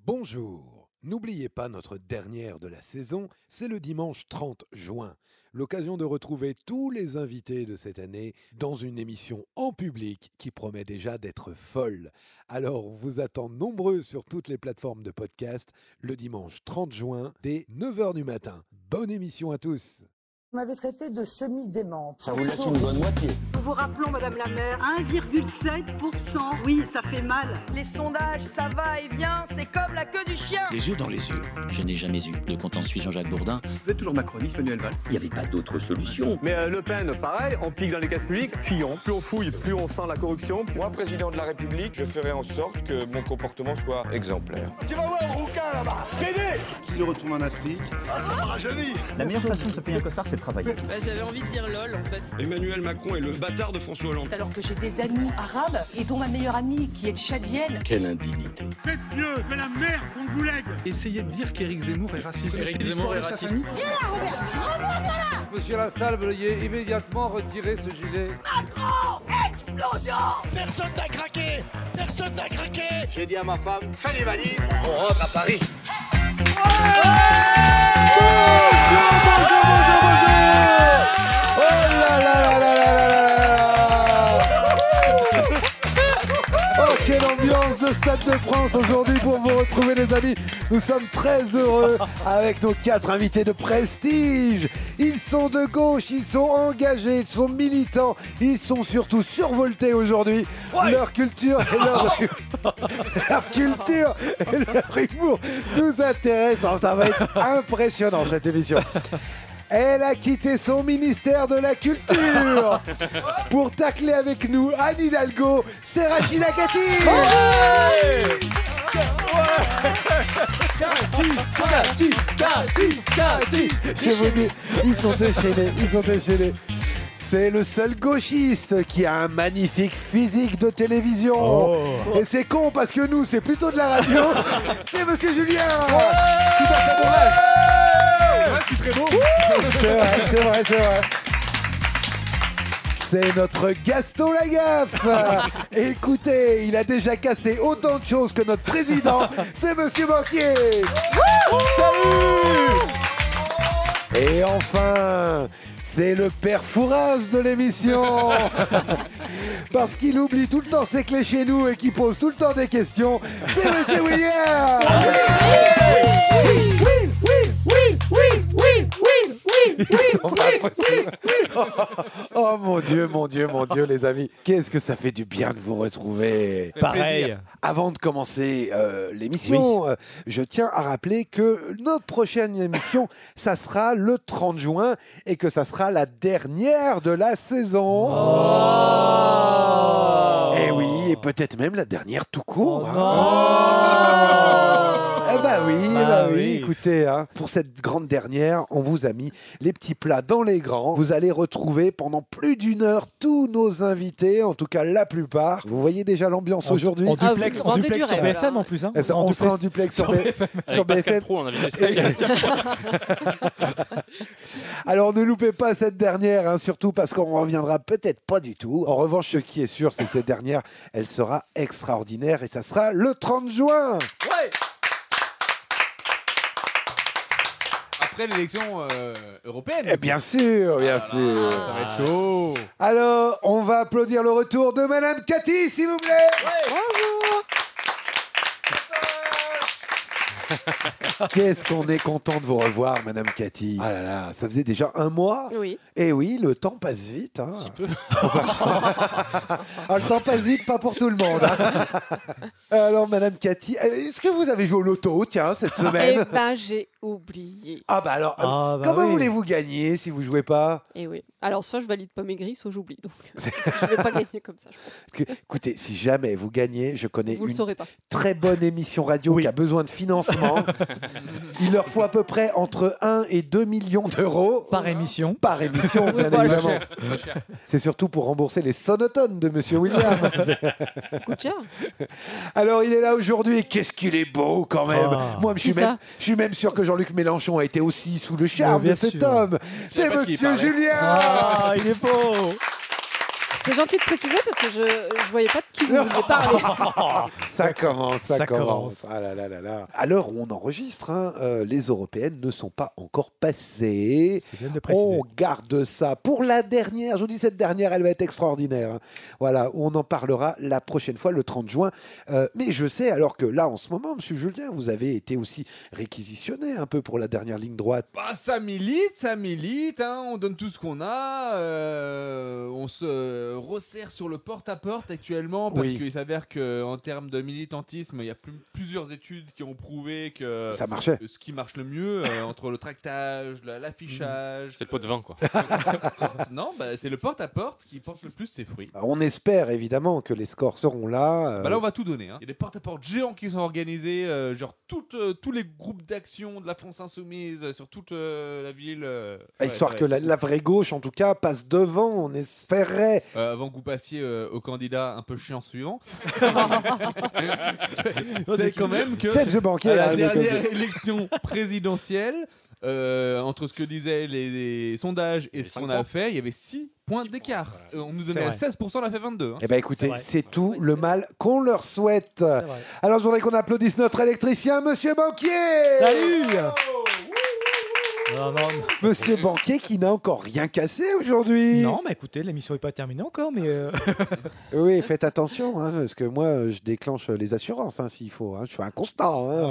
Bonjour. N'oubliez pas notre dernière de la saison, c'est le dimanche 30 juin. L'occasion de retrouver tous les invités de cette année dans une émission en public qui promet déjà d'être folle. Alors, on vous attend nombreux sur toutes les plateformes de podcast le dimanche 30 juin dès 9h du matin. Bonne émission à tous. Vous m'avez traité de semi-démente. Ça vous laisse une bonne moitié. Nous vous rappelons, Madame la maire, 1,7%. Oui, ça fait mal. Les sondages, ça va et vient, c'est comme la queue du chien. Les yeux dans les yeux. Je n'ai jamais eu de compte en suis Jean-Jacques Bourdin. Vous êtes toujours macroniste, Manuel Valls. Il n'y avait pas d'autre solution. Mais Le Pen, pareil, on pique dans les caisses publiques. Fillon, plus on fouille, plus on sent la corruption. Moi, président de la République, je ferai en sorte que mon comportement soit exemplaire. Tu vas voir un rouquin là-bas, Pédé. Qui retourne en Afrique. Ah, ça m'a rajeuni. La meilleure façon de se payer un costard, c'est de travailler. J'avais envie de dire lol en fait. Emmanuel Macron est le bâtard de François Hollande. C'est alors que j'ai des amis arabes et dont ma meilleure amie qui est tchadienne. Quelle indignité. Faites mieux que la mère qu'on vous lègue. Essayez de dire qu'Éric Zemmour est raciste. Éric Zemmour est raciste. Viens là, Robert. Voilà. Monsieur Lassalle, veuillez immédiatement retirer ce gilet. Macron, explosion. Personne n'a craqué. Personne n'a craqué. J'ai dit à ma femme, fais les valises, on rentre à Paris. Oh, quelle ambiance de Stade de France aujourd'hui pour vous retrouver les amis. Nous sommes très heureux avec nos 4 invités de prestige. Ils sont de gauche, ils sont engagés, ils sont militants, ils sont surtout survoltés aujourd'hui. Ouais. Leur culture et leur culture et leur humour nous intéressent. Ça va être impressionnant cette émission. Elle a quitté son ministère de la Culture pour tacler avec nous Anne Hidalgo, c'est Rachida Katty. Je vous dis, ils sont déchaînés. C'est le seul gauchiste qui a un magnifique physique de télévision. Oh. Et c'est con parce que nous, c'est plutôt de la radio. C'est Monsieur Julien. Tout à fait dommage. C'est très beau. C'est vrai. C'est notre Gaston Lagaffe. Écoutez, il a déjà cassé autant de choses que notre président. C'est Monsieur Banquier. Salut. Et enfin, c'est le père Fouras de l'émission. Parce qu'il oublie tout le temps ses clés chez nous et qu'il pose tout le temps des questions. C'est Monsieur William. Oh mon Dieu, les amis. Qu'est-ce que ça fait du bien de vous retrouver. Pareil. Avant de commencer l'émission, je tiens à rappeler que notre prochaine émission, ça sera le 30 juin et que ça sera la dernière de la saison. Et oui, et peut-être même la dernière tout court. Oui, écoutez, pour cette grande dernière, on vous a mis les petits plats dans les grands. Vous allez retrouver pendant plus d'1 heure tous nos invités, en tout cas la plupart. Vous voyez déjà l'ambiance aujourd'hui. En duplex sur BFM en plus. Hein. On sera en duplex sur BFM. Pro, on invité spécial. Alors ne loupez pas cette dernière, surtout parce qu'on ne reviendra peut-être pas du tout. En revanche, ce qui est sûr, c'est que cette dernière, elle sera extraordinaire et ça sera le 30 juin. Ouais. Après l'élection européenne. Bien sûr. Ça va être chaud. Alors, on va applaudir le retour de Madame Katty, s'il vous plaît. Ouais. Bonjour. Qu'est-ce qu'on est content de vous revoir, Madame Katty. Ah là là, ça faisait déjà 1 mois. Oui. Et oui, le temps passe vite. Un petit peu. Le temps passe vite, pas pour tout le monde. Alors, Madame Katty, est-ce que vous avez joué au loto, cette semaine? Eh ben, j'ai oublié. Comment voulez-vous gagner si vous jouez pas? Eh oui. Alors, soit je valide pas mes grilles, soit j'oublie. Donc, je vais pas gagner comme ça, je pense. Écoutez, si jamais vous gagnez, je connais Vous le saurez pas. très bonne émission radio qui a besoin de financement. Il leur faut à peu près entre 1 et 2 millions d'euros. Par émission. Par émission, bien évidemment. C'est surtout pour rembourser les sonotones de Monsieur William. Coûte cher. Alors, il est là aujourd'hui et qu'est-ce qu'il est beau quand même. Moi, je suis même sûr que Jean-Luc Mélenchon a été aussi sous le charme de cet homme. C'est Monsieur Julien. Il est beau. C'est gentil de préciser parce que je voyais pas de qui vous vouliez parler. Ça commence. Ah là là là là. À l'heure où on enregistre, les européennes ne sont pas encore passées. C'est bien de préciser. On garde ça pour la dernière. Je vous dis, cette dernière, elle va être extraordinaire. Voilà, on en parlera la prochaine fois, le 30 juin. Mais je sais, alors que là, en ce moment, monsieur Julien, vous avez été aussi réquisitionné un peu pour la dernière ligne droite. Bah, ça milite, on donne tout ce qu'on a, on se resserre sur le porte-à-porte actuellement parce qu'il s'avère qu'en termes de militantisme, il y a plusieurs études qui ont prouvé que ça marchait. Ce qui marche le mieux entre le tractage, l'affichage... C'est le pot de vin, quoi. Non, c'est le porte-à-porte qui porte le plus ses fruits. On espère évidemment que les scores seront là. Là, on va tout donner. Il y a des porte-à-porte géants qui sont organisés, genre tous les groupes d'action de la France Insoumise sur toute la ville. Histoire que la vraie gauche, en tout cas, passe devant, on espérait. Avant que vous passiez au candidat un peu chiant suivant, c'est quand même que à la dernière élection présidentielle, entre ce que disaient les sondages et ce qu'on a fait, il y avait 6 points d'écart. On nous donnait 16%, on a fait 22. Eh bien écoutez, c'est tout le mal qu'on leur souhaite. Alors je voudrais qu'on applaudisse notre électricien, Monsieur Banquier. Salut. Non. Monsieur Banquier qui n'a encore rien cassé aujourd'hui. Non, mais écoutez, l'émission n'est pas terminée encore, mais... Oui, faites attention, parce que moi, je déclenche les assurances, s'il faut. Je fais un constant.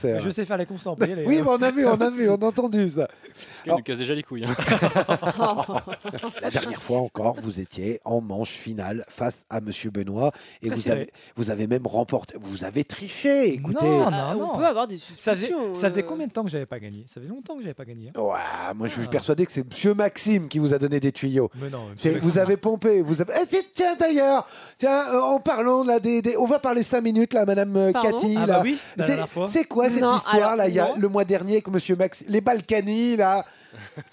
Je sais faire les constants. Oui, mais on a vu, on a entendu ça. Il nous casse déjà les couilles. La dernière fois encore, vous étiez en manche finale face à Monsieur Benoît et vous avez même remporté. Vous avez triché, écoutez. On peut avoir des suspicions. Ça faisait combien de temps que j'avais pas gagné? Ça faisait longtemps que j'avais pas gagné. Ouais, moi je suis persuadé que c'est Monsieur Maxime qui vous a donné des tuyaux. Mais non, vous avez pompé. Tiens d'ailleurs, en parlant là on va parler 5 minutes là, Madame Cathy. Ah bah oui, la dernière fois. C'est quoi cette histoire là? Il y a le mois dernier que Monsieur Maxime, les Balkany là.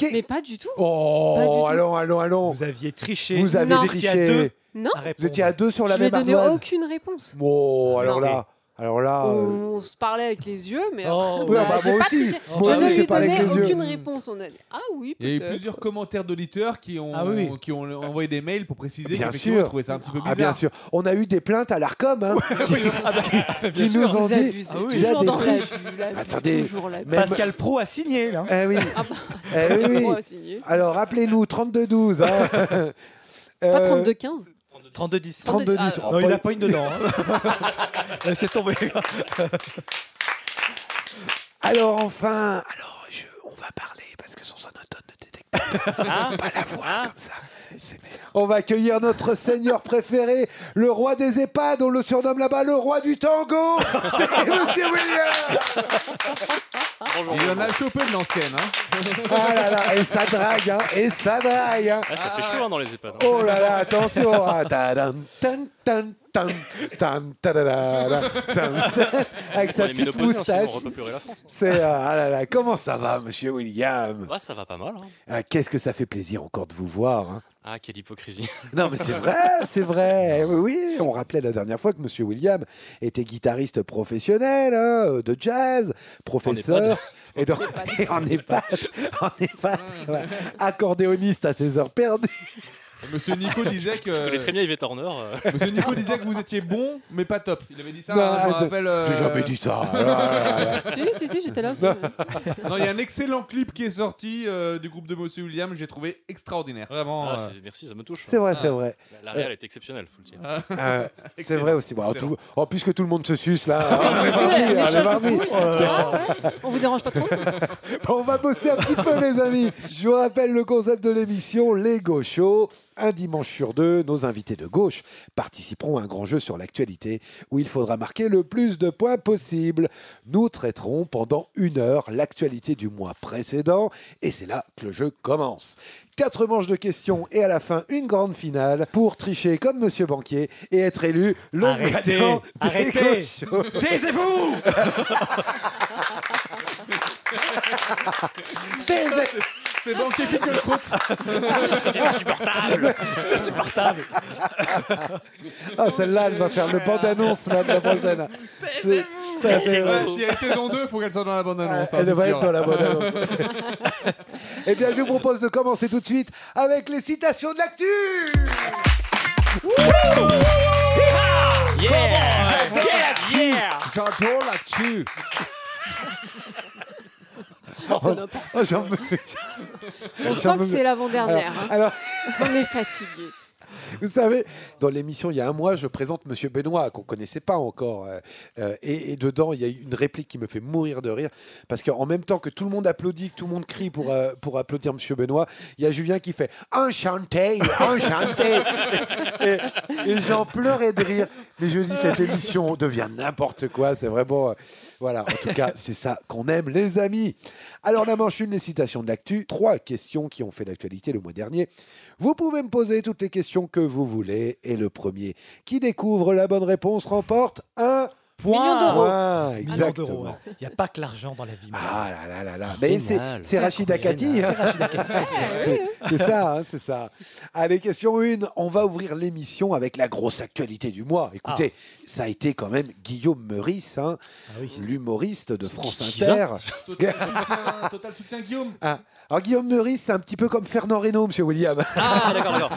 Mais pas du tout. Oh, allons. Vous aviez triché. Vous avez triché. À 2. Non. Vous étiez à 2 sur la même ardoise. Je n'ai donné aucune réponse. Oh, alors là, on se parlait avec les yeux, mais moi j'ai pas aussi. triché. Moi je ne aussi, lui pas avec donnais les yeux. aucune réponse. On a dit oui, il y a eu peut-être. plusieurs commentaires d'auditeurs qui ont envoyé des mails pour préciser qu'ils trouvaient ça un petit peu bizarre. Bien sûr. On a eu des plaintes à l'Arcom qui nous ont dit il y a des trucs. Attendez, Pascal Pro a signé là. Oui. Pro a signé. Alors appelez-nous 3212. Pas 3215. 32-10. 32-10. Non, il n'a pas une dedans. Laissez tomber. Alors enfin, on va parler parce que son sonotone ne détecte pas la voix comme ça. On va accueillir notre seigneur préféré, le roi des EHPAD, on le surnomme là-bas le roi du tango. C'est Monsieur William. Il en a chopé de l'ancienne. Ah là là, et ça drague. Ça fait chaud dans les EHPAD. Oh là là, attention. Avec sa petite moustache. C'est comment ça va, Monsieur William? Ça va pas mal. Qu'est-ce que ça fait plaisir encore de vous voir. Ah, quelle hypocrisie. Non, mais c'est vrai. Oui, on rappelait la dernière fois que Monsieur William était guitariste professionnel de jazz, professeur. Et en EHPAD, accordéoniste à ses heures perdues. Monsieur Nico disait que... Je connais très bien Yvette Horner. Monsieur Nico disait que vous étiez bon, mais pas top. Il avait dit ça, non, je me rappelle... J'ai jamais dit ça. Si, j'étais là aussi. Non, il y a un excellent clip qui est sorti du groupe de Monsieur William, j'ai trouvé extraordinaire. Vraiment. Merci, ça me touche. C'est vrai. La réal est exceptionnelle, faut le dire. C'est vrai aussi. Puisque tout le monde se suce là. On vous dérange pas trop? On va bosser un petit peu, les amis. Je vous rappelle le concept de l'émission, les gauchos. Un dimanche sur 2, nos invités de gauche participeront à un grand jeu sur l'actualité où il faudra marquer le plus de points possible. Nous traiterons pendant 1 heure l'actualité du mois précédent et c'est là que le jeu commence. 4 manches de questions et à la fin une grande finale pour tricher comme Monsieur Banquier et être élu le gagnant des gauchos. Taisez-vous. C'est Banquier qui le croûte. C'est insupportable. Celle-là, elle va faire le bande-annonce la prochaine. S'il y a une saison 2, il faut qu'elle soit dans la bande-annonce. Elle devrait être dans la bande-annonce. Eh bien, je vous propose de commencer tout de suite avec les citations de l'actu. J'adore là-dessus. C'est n'importe quoi. J'en me fais- On sent que c'est l'avant-dernière. Alors, On est fatigué. vous savez, dans l'émission, il y a un mois, je présente Monsieur Benoît, qu'on ne connaissait pas encore. Et dedans, il y a une réplique qui me fait mourir de rire. Parce qu'en même temps que tout le monde applaudit, que tout le monde crie pour applaudir Monsieur Benoît, il y a Julien qui fait « Enchanté, enchanté !» Et j'en pleurais de rire. Mais je dis, cette émission devient n'importe quoi. C'est vraiment... voilà, en tout cas, c'est ça qu'on aime, les amis. Alors, la manche une, les citations de l'actu. 3 questions qui ont fait l'actualité le mois dernier. Vous pouvez me poser toutes les questions que vous voulez. Et le premier qui découvre la bonne réponse remporte un Million d'euros. point. Million Exactement. d'euros. Il n'y a pas que l'argent dans la vie. Ah là là là là. Mais Génial. c'est Rachida Kati. Hein. C'est ça, hein, c'est ça. Allez, question 1. On va ouvrir l'émission avec la grosse actualité du mois. Écoutez, ça a été quand même Guillaume Meurice, hein, l'humoriste de France Inter. Total soutien Guillaume. Ah. Alors Guillaume Meurice, c'est un petit peu comme Fernand Reynaud, monsieur William. Ah, d'accord.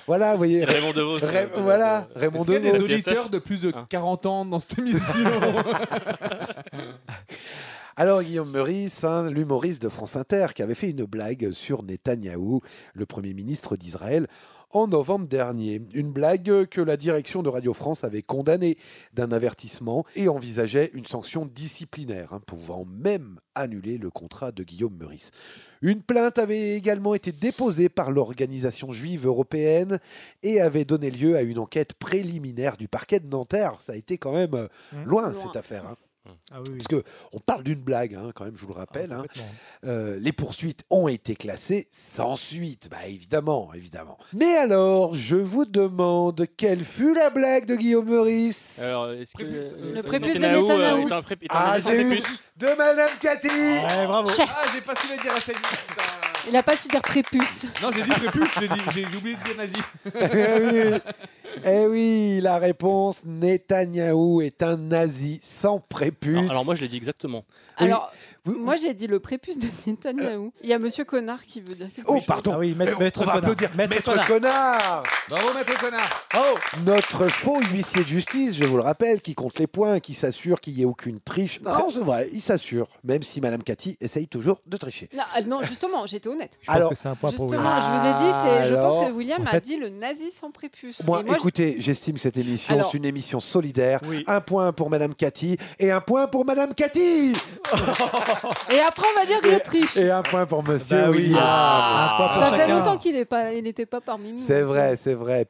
Voilà, vous voyez. C'est Raymond Devos. Voilà, Raymond Est-ce qu'il y a des Devos. auditeurs de plus de 40 ans dans cette émission? Alors Guillaume Meurice, hein, l'humoriste de France Inter, qui avait fait une blague sur Netanyahou, le Premier ministre d'Israël, en novembre dernier. Une blague que la direction de Radio France avait condamnée d'un avertissement et envisageait une sanction disciplinaire, hein, pouvant même annuler le contrat de Guillaume Meurice. Une plainte avait également été déposée par l'organisation juive européenne et avait donné lieu à une enquête préliminaire du parquet de Nanterre. Ça a été quand même loin, cette affaire. Hein. Ah oui, oui. Parce qu'on parle d'une blague, hein, quand même, je vous le rappelle. Hein. Les poursuites ont été classées sans suite, bah, évidemment. Mais alors, je vous demande, quelle fut la blague de Guillaume Meurice? Alors, est-ce que Le prépuce de Netanyahou. J'ai eu de Madame Cathy. Ouais, bravo. J'ai pas su le dire assez vite. Putain. Il n'a pas su dire prépuce. Non, j'ai dit prépuce, j'ai oublié de dire nazi. Eh oui, la réponse, Netanyahou est un nazi sans prépuce. Alors moi, je l'ai dit exactement. Alors, moi j'ai dit le prépuce de Netanyahou. Il y a Monsieur Connard qui veut dire quelque chose. Pardon. Ah oui, maître On va Connard. applaudir Maître Maître Connard. Bravo, maître Connard. Notre faux huissier de justice, je vous le rappelle, qui compte les points, qui s'assure qu'il n'y ait aucune triche. Non, c'est vrai, il s'assure, même si Madame Cathy essaye toujours de tricher. Non, justement, j'étais honnête. Je pense que c'est un point pour Justement, William. je vous ai dit, je pense que alors, William en a fait- dit le nazi sans prépuce. Moi, Et moi, écoutez, j'estime cette émission, Alors- c'est une émission solidaire. Oui. Un point pour Madame Cathy et un point pour Madame Cathy. Et après, on va dire que je triche. Et un point pour Monsieur Bah oui. William. Un point pour Ça fait chacun. longtemps qu'il n'était pas parmi nous. C'est vrai, c'est vrai.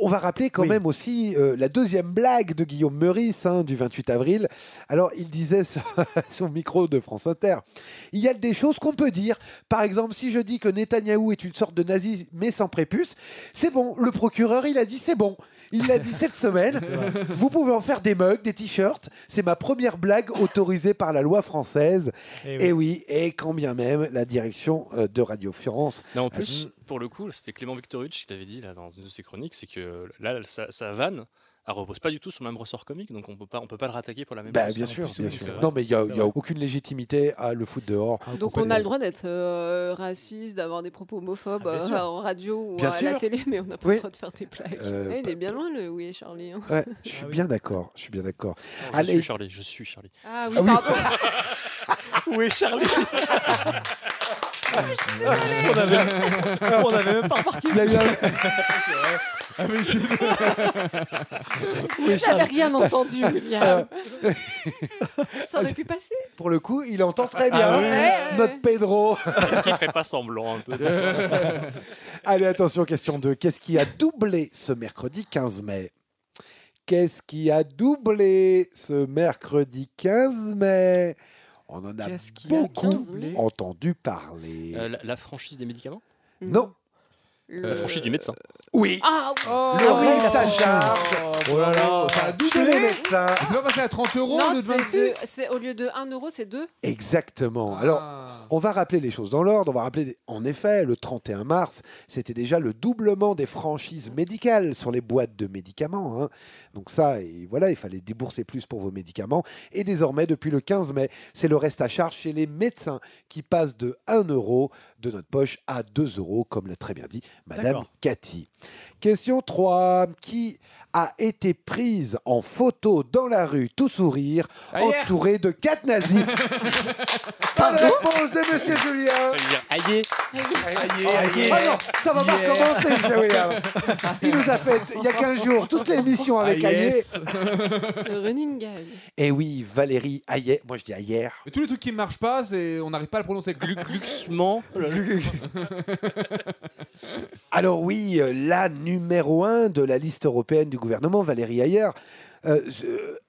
On va rappeler quand même aussi la deuxième blague de Guillaume Meurice, hein, du 28 avril. Alors, il disait sur son micro de France Inter, il y a des choses qu'on peut dire. Par exemple, si je dis que Netanyahou est une sorte de nazi, mais sans prépuce, c'est bon. Le procureur, il a dit c'est bon. Il l'a dit cette semaine. Vous pouvez en faire des mugs, des t-shirts. C'est ma première blague autorisée par la loi française. Et oui, et quand bien même la direction de Radio France. Non, en plus, pour le coup, c'était Clément Viktorovitch qui l'avait dit là, dans une de ses chroniques, c'est que là, sa vanne, elle repose pas du tout sur le même ressort comique, donc on peut pas le rattaquer pour la même chose. Bien sûr, bien sûr. Non, mais il y a aucune légitimité à le foutre dehors. Donc on a le droit d'être raciste, d'avoir des propos homophobes en radio ou Bien à sûr. la télé, mais on n'a pas Oui. le droit de faire des blagues. Il est bien loin le Oui et Charlie. Hein. Ouais, je suis bien d'accord. Je suis bien d'accord. Je suis Charlie, je suis Charlie. Ah oui, Ah oui. pardon. Où est Charlie? Je suis désolée. On avait même pas remarqué. Il y a eu un- Vous n'avez rien entendu, William. Ça aurait pu passer. Pour le coup, il entend très bien. Ah ouais. Notre Pedro. Est-ce qu'il ferait pas semblant un peu? Allez, attention, question 2. Qu'est-ce qui a doublé ce mercredi 15 mai? Qu'est-ce qui a doublé ce mercredi 15 mai? On en a Qu'est-ce qui a beaucoup doublé entendu parler. La franchise des médicaments? Non. La franchise du médecin? Oui. Ah oui. Le reste à charge. Oh là là, ça a Chez doublé. les médecins. C'est pas passé à 30 € Non, de 26? c'est au lieu de 1 euro, c'est 2. Exactement. Alors, on va rappeler les choses dans l'ordre. On va rappeler, en effet, le 31 mars, c'était déjà le doublement des franchises médicales sur les boîtes de médicaments. Hein. Donc ça, et voilà, il fallait débourser plus pour vos médicaments. Et désormais, depuis le 15 mai, c'est le reste à charge chez les médecins qui passe de 1 euro de notre poche à 2 €, comme l'a très bien dit Madame D'accord. Cathy. Question 3. Qui a été prise en photo dans la rue, tout sourire, entourée de 4 nazis? Pas de réponse de Monsieur Julien. Fallait dire aïe. Ah non, ça va pas recommencer, Monsieur William. Il nous a fait, il y a 15 jours, toute l'émission avec Aïe. Le running gag. Et oui, Valérie Aïe. Moi, je dis Aïe. Mais tous les trucs qui ne marchent pas, on n'arrive pas à le prononcer. Gluxement. Alors oui, la numéro 1 de la liste européenne du gouvernement, Valérie Ayer,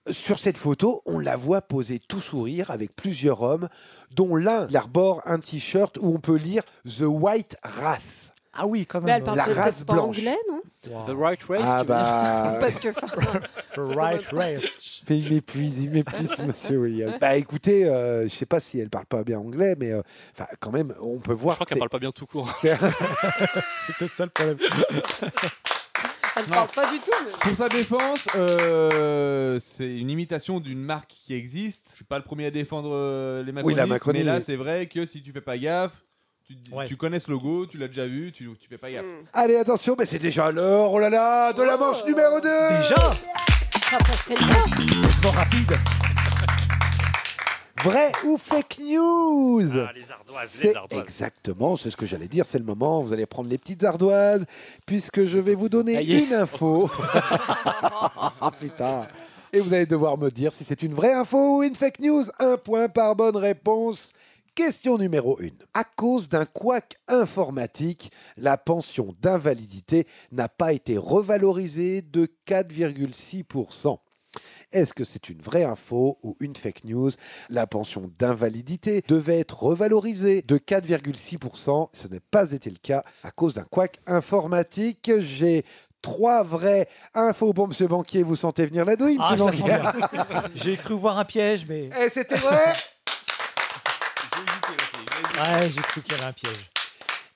sur cette photo, on la voit poser tout sourire avec plusieurs hommes, dont l'un il arbore un t-shirt où on peut lire The White Race. Ah oui, quand Mais elle même. parle La peut-être race pas blanche. anglais, non? The right race, Ah tu veux dire bah... Parce que... Right race. Mais il m'épuise, Monsieur William. Bah écoutez, je sais pas si elle parle pas bien anglais, mais enfin quand même, on peut voir. Je crois qu'elle parle pas bien tout court. C'est peut-être ça le problème. Elle parle pas du tout. Mais... Pour sa défense, c'est une imitation d'une marque qui existe. Je suis pas le premier à défendre les macronistes, la Macronie, mais là oui. c'est vrai que si tu fais pas gaffe, tu connais ce logo, tu l'as déjà vu, tu fais pas gaffe. Allez, attention, mais c'est déjà l'heure, oh là là, de la manche numéro 2. Déjà Ça passe tellement. C'est pas rapide. Vrai ou fake news? Ah, les ardoises, C'est exactement, c'est ce que j'allais dire, c'est le moment, vous allez prendre les petites ardoises, puisque je vais vous donner une info. Ah putain. Et vous allez devoir me dire si c'est une vraie info ou une fake news. 1 point par bonne réponse. Question numéro 1. À cause d'un couac informatique, la pension d'invalidité n'a pas été revalorisée de 4,6%. Est-ce que c'est une vraie info ou une fake news? La pension d'invalidité devait être revalorisée de 4,6%. Ce n'est pas été le cas à cause d'un couac informatique. J'ai 3 vraies infos pour Monsieur Banquier. Vous sentez venir la douille, Ah, Monsieur je la Banquier? sens bien. J'ai cru voir un piège, mais... Et c'était vrai? Ouais, j'ai cru qu'il y avait un piège.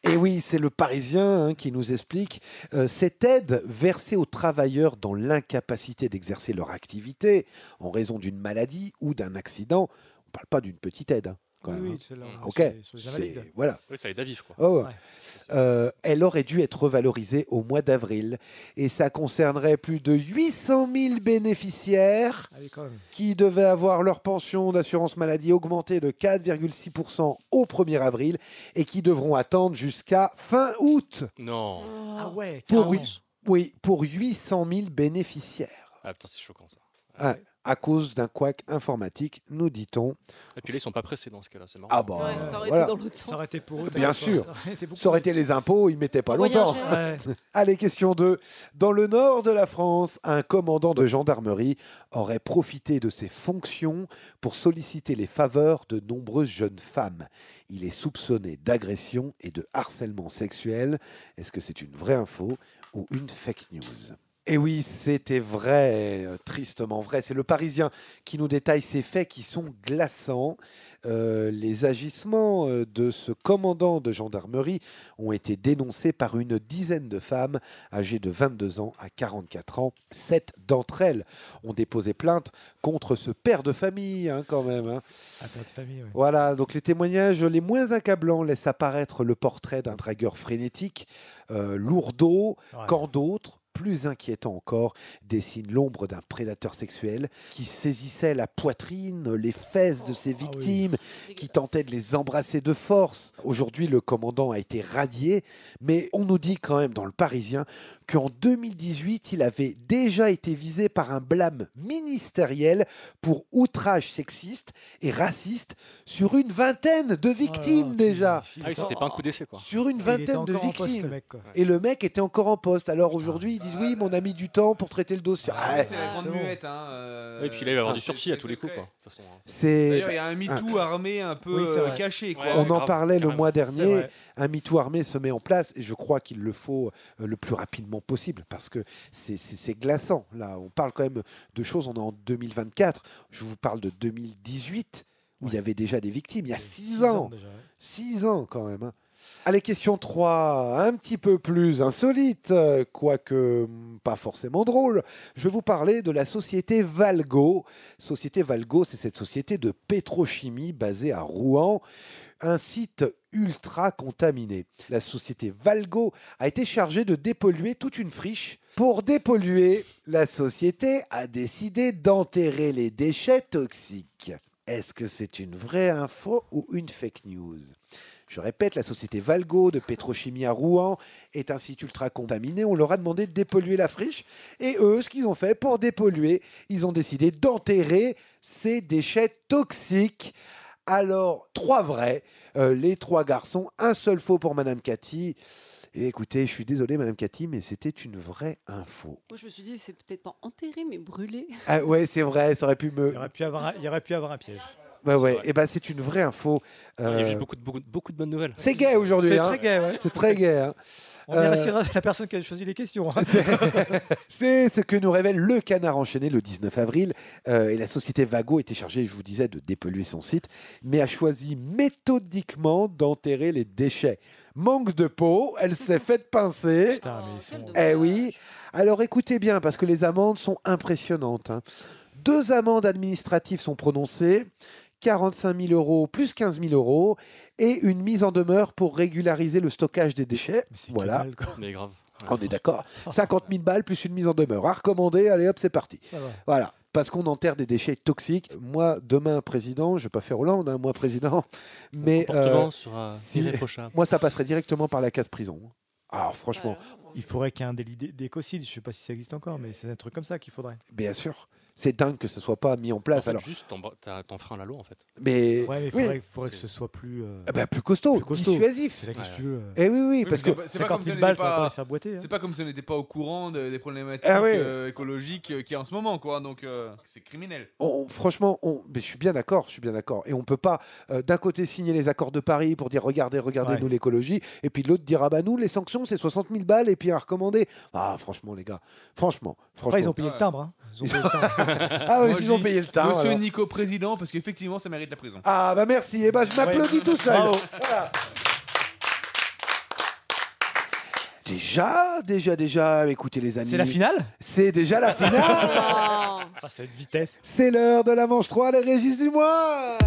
Et oui, c'est le Parisien qui nous explique cette aide versée aux travailleurs dans l'incapacité d'exercer leur activité en raison d'une maladie ou d'un accident. On ne parle pas d'une petite aide. Quand même, Oui, hein. c'est là, Ok, sur les invalides. voilà. Oui, ça aide à vivre, quoi. Oh, ouais. Elle aurait dû être revalorisée au mois d'avril et ça concernerait plus de 800 000 bénéficiaires Allez, quand même. qui devaient avoir leur pension d'assurance maladie augmentée de 4,6% au 1er avril et qui devront attendre jusqu'à fin août. Non. Ah ouais, Pour, carrément. oui, pour 800 000 bénéficiaires. Ah putain, c'est choquant ça. Ah, à cause d'un couac informatique, nous dit-on. Et puis là, ils sont pas pressés dans ce cas-là, c'est marrant. Ah bah, Ouais, ça aurait voilà. été dans l'autre sens. Ça aurait été pour eux. Bien t'as sûr. pas- Ça aurait été beaucoup Ça aurait été les impôts, ils ne mettaient pas longtemps. Voyager. Ouais. Allez, question 2. Dans le nord de la France, un commandant de gendarmerie aurait profité de ses fonctions pour solliciter les faveurs de nombreuses jeunes femmes. Il est soupçonné d'agression et de harcèlement sexuel. Est-ce que c'est une vraie info ou une fake news? Et oui, c'était vrai, tristement vrai. C'est le Parisien qui nous détaille ces faits qui sont glaçants. Les agissements de ce commandant de gendarmerie ont été dénoncés par une dizaine de femmes âgées de 22 ans à 44 ans. 7 d'entre elles ont déposé plainte contre ce père de famille, hein, quand même. Hein. Un père de famille, ouais. Voilà, donc les témoignages les moins accablants laissent apparaître le portrait d'un dragueur frénétique, lourdeau, Ouais. quand d'autres, plus inquiétant encore, dessinent l'ombre d'un prédateur sexuel qui saisissait la poitrine, les fesses de ses victimes, qui tentait de les embrasser de force. Aujourd'hui, le commandant a été radié, mais on nous dit quand même dans le Parisien qu'en 2018, il avait déjà été visé par un blâme ministériel pour outrage sexiste et raciste sur une vingtaine de victimes déjà. Ah oui, c'était pas un coup d'essai, quoi. Sur une Il était vingtaine de encore en poste, victimes. le mec, quoi. Et le mec était encore en poste. Alors aujourd'hui, ils disent oui, mais on a mis du temps pour traiter le dossier. Ah, C'est la grande c'est bon. muette. Hein, Et puis là, il va y avoir du c'est- sursis c'est à tous les coups, secret. quoi. De toute façon, hein, c'est D'ailleurs, il y a un MeToo armé un peu Oui, c'est vrai. caché. Quoi. Ouais, on en grave, parlait le carrément. mois C'est dernier. vrai. Un MeToo armé se met en place et je crois qu'il le faut le plus rapidement possible parce que c'est glaçant. Là, on parle quand même de choses. On est en 2024. Je vous parle de 2018 où il y avait déjà des victimes. Il y a 6 ans. déjà, ouais. 6 ans quand même. Hein. Allez, question 3, un petit peu plus insolite, quoique pas forcément drôle. Je vais vous parler de la société Valgo. Société Valgo, c'est cette société de pétrochimie basée à Rouen, un site ultra contaminé. La société Valgo a été chargée de dépolluer toute une friche. Pour dépolluer, la société a décidé d'enterrer les déchets toxiques. Est-ce que c'est une vraie info ou une fake news ? Je répète, la société Valgo de pétrochimie à Rouen est un site ultra contaminé. On leur a demandé de dépolluer la friche. Et eux, ce qu'ils ont fait pour dépolluer, ils ont décidé d'enterrer ces déchets toxiques. Alors, 3 vrais, les 3 garçons, un seul faux pour Madame Cathy. Et écoutez, je suis désolé Madame Cathy, mais c'était une vraie info. Moi, je me suis dit, c'est peut-être pas enterré, mais brûlé. Ah ouais, c'est vrai, ça aurait pu me... Il y aurait pu avoir un piège. Bah ouais, et ben c'est une vraie info. Il y a eu beaucoup de bonnes nouvelles. C'est gay aujourd'hui. C'est hein. très gay, ouais. C'est très gay. Hein. On remerciera la personne qui a choisi les questions. Hein. C'est ce que nous révèle le Canard enchaîné le 19 avril. Et la société Valgo était chargée, je vous disais, de dépolluer son site, mais a choisi méthodiquement d'enterrer les déchets. Manque de peau, elle s'est faite pincer. Putain, mais ils sont... Eh oui. Alors écoutez bien, parce que les amendes sont impressionnantes. Hein. 2 amendes administratives sont prononcées. 45 000 euros plus 15 000 euros et une mise en demeure pour régulariser le stockage des déchets. Voilà. Mais grave. On est d'accord. 50 000 balles plus une mise en demeure. À recommander, allez hop, c'est parti. Voilà. Parce qu'on enterre des déchets toxiques. Moi, demain, président, je ne vais pas faire Hollande, hein, moi, président, mais sera irréprochable. moi, ça passerait directement par la case prison. Alors, franchement. Il faudrait qu'il y ait un délit d'écocide. Je ne sais pas si ça existe encore, mais c'est un truc comme ça qu'il faudrait. Bien sûr. C'est dingue que ce ne soit pas mis en place. En fait, alors, juste t'en freins la loi en fait. Mais, ouais, mais il faudrait que ce soit plus... plus costaud, dissuasif. C'est là que tu veux. Eh oui, parce que 50 000 balles, ça va pas les faire boiter. C'est pas comme si on n'était pas au courant des problématiques écologiques qu'il y a en ce moment, quoi. Donc c'est criminel. Franchement, mais je suis bien d'accord. Et on peut pas d'un côté signer les accords de Paris pour dire regardez nous l'écologie, et puis de l'autre dire ah bah nous les sanctions c'est 60 000 balles et puis à recommander. Ah franchement les gars, franchement. Après, ils ont payé le timbre. Hein. Ils ont payé le timbre. Ah oui, ils ont payé le timbre. Monsieur alors. Nico président, parce qu'effectivement ça mérite la prison. Ah bah merci. Et bah je m'applaudis tout seul. Bravo. Voilà. Déjà, écoutez les amis. C'est la finale ? C'est déjà la finale. Ah, c'est une vitesse. C'est l'heure de la manche 3, les Régis du mois.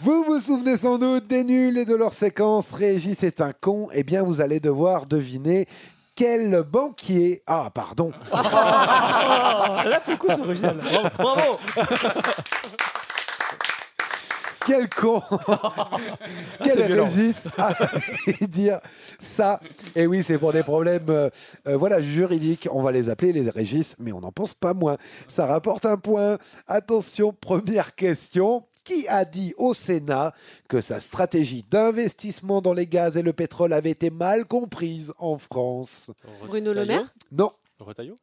Vous vous souvenez sans doute des nuls et de leur séquence Régis est un con. Eh bien, vous allez devoir deviner quel banquier... Ah, pardon. Là, pour le coup, c'est original. Bravo. Quel con. Quel Régis à dire ça. Et oui, c'est pour des problèmes juridiques. On va les appeler les Régis, mais on n'en pense pas moins. Ça rapporte un point. Attention, première question. Qui a dit au Sénat que sa stratégie d'investissement dans les gaz et le pétrole avait été mal comprise en France ? Bruno Le Maire ? Non. Retailleau ?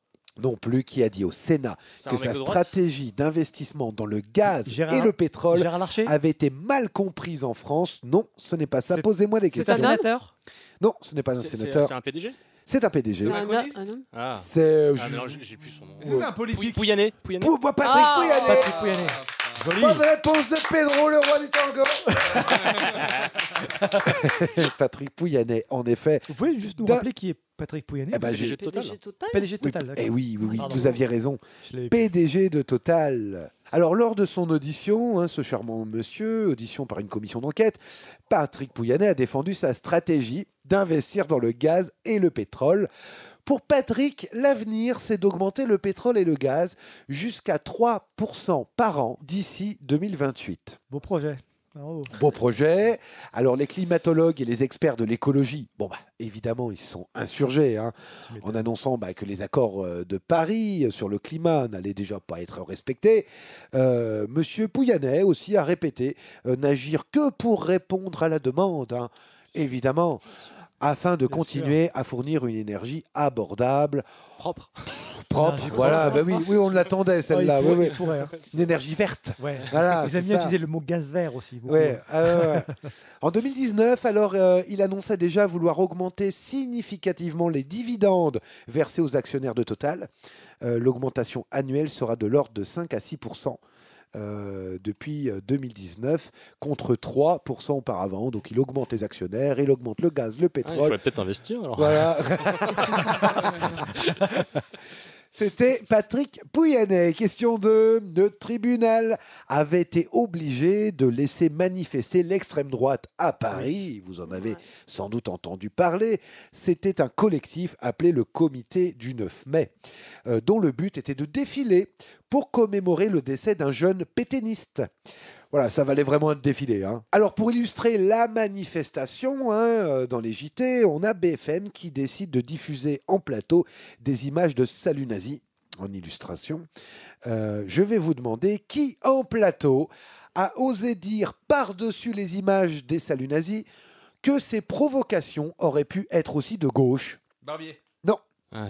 Non plus. Qui a dit au Sénat que sa stratégie d'investissement dans le gaz et le pétrole avait été mal comprise en France ? Non, ce n'est pas ça. Posez-moi des questions. C'est un sénateur ? Non, ce n'est pas un sénateur. C'est un PDG ? C'est un PDG. C'est un homme ? Ah. C'est... non, j'ai plus son nom. Est-ce que c'est un politique Pouyanné. Patrick Pouyanné. Patrick Pouyanné. Joli. Bonne réponse de Pedro, le roi du tango. Patrick Pouyanné, en effet. Vous pouvez juste nous rappeler qui est Patrick Pouyanné ? PDG de Total. PDG de Total, d'accord. Eh oui, Pardon. vous aviez raison. PDG de Total. Alors, lors de son audition, ce charmant monsieur, audition par une commission d'enquête, Patrick Pouyanné a défendu sa stratégie d'investir dans le gaz et le pétrole. Pour Patrick, l'avenir, c'est d'augmenter le pétrole et le gaz jusqu'à 3% par an d'ici 2028. Beau projet. Beau projet. Alors, les climatologues et les experts de l'écologie, évidemment, ils se sont insurgés en annonçant que les accords de Paris sur le climat n'allaient déjà pas être respectés. Monsieur Pouyanné aussi a répété n'agir que pour répondre à la demande, évidemment, afin de continuer à fournir une énergie abordable. Propre, voilà, oui, on l'attendait celle-là. Il pourrait, hein. Une énergie verte. Ouais. Voilà, ils aiment bien utiliser le mot gaz vert aussi. Ouais. En 2019, alors, il annonçait déjà vouloir augmenter significativement les dividendes versés aux actionnaires de Total. L'augmentation annuelle sera de l'ordre de 5 à 6%. depuis 2019 contre 3% auparavant. Donc il augmente les actionnaires, il augmente le gaz, le pétrole. Il faudrait peut-être investir alors. Voilà. C'était Patrick Pouyanné. Question 2. Le tribunal avait été obligé de laisser manifester l'extrême droite à Paris. Vous en avez sans doute entendu parler. C'était un collectif appelé le Comité du 9 mai, dont le but était de défiler pour commémorer le décès d'un jeune pétainiste. Voilà, ça valait vraiment un défilé. Alors, pour illustrer la manifestation, dans les JT, on a BFM qui décide de diffuser en plateau des images de salut nazi en illustration. Je vais vous demander qui, en plateau, a osé dire par-dessus les images des saluts nazis que ces provocations auraient pu être aussi de gauche. Barbier. Non.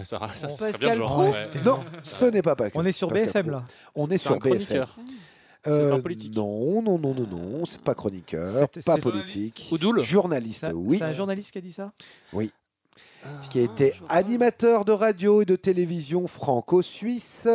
Ça serait Pascal bien le genre. Proust. Non, ce n'est pas Pascal. On est sur Pascal BFM Pro. là. On est sur un BFM. chroniqueur. C'est pas politique. Non, c'est pas chroniqueur, C'est- pas c'est politique. Oudoul. Journaliste, oui. C'est un journaliste qui a dit ça? Oui. Qui a été animateur de radio et de télévision franco-suisse.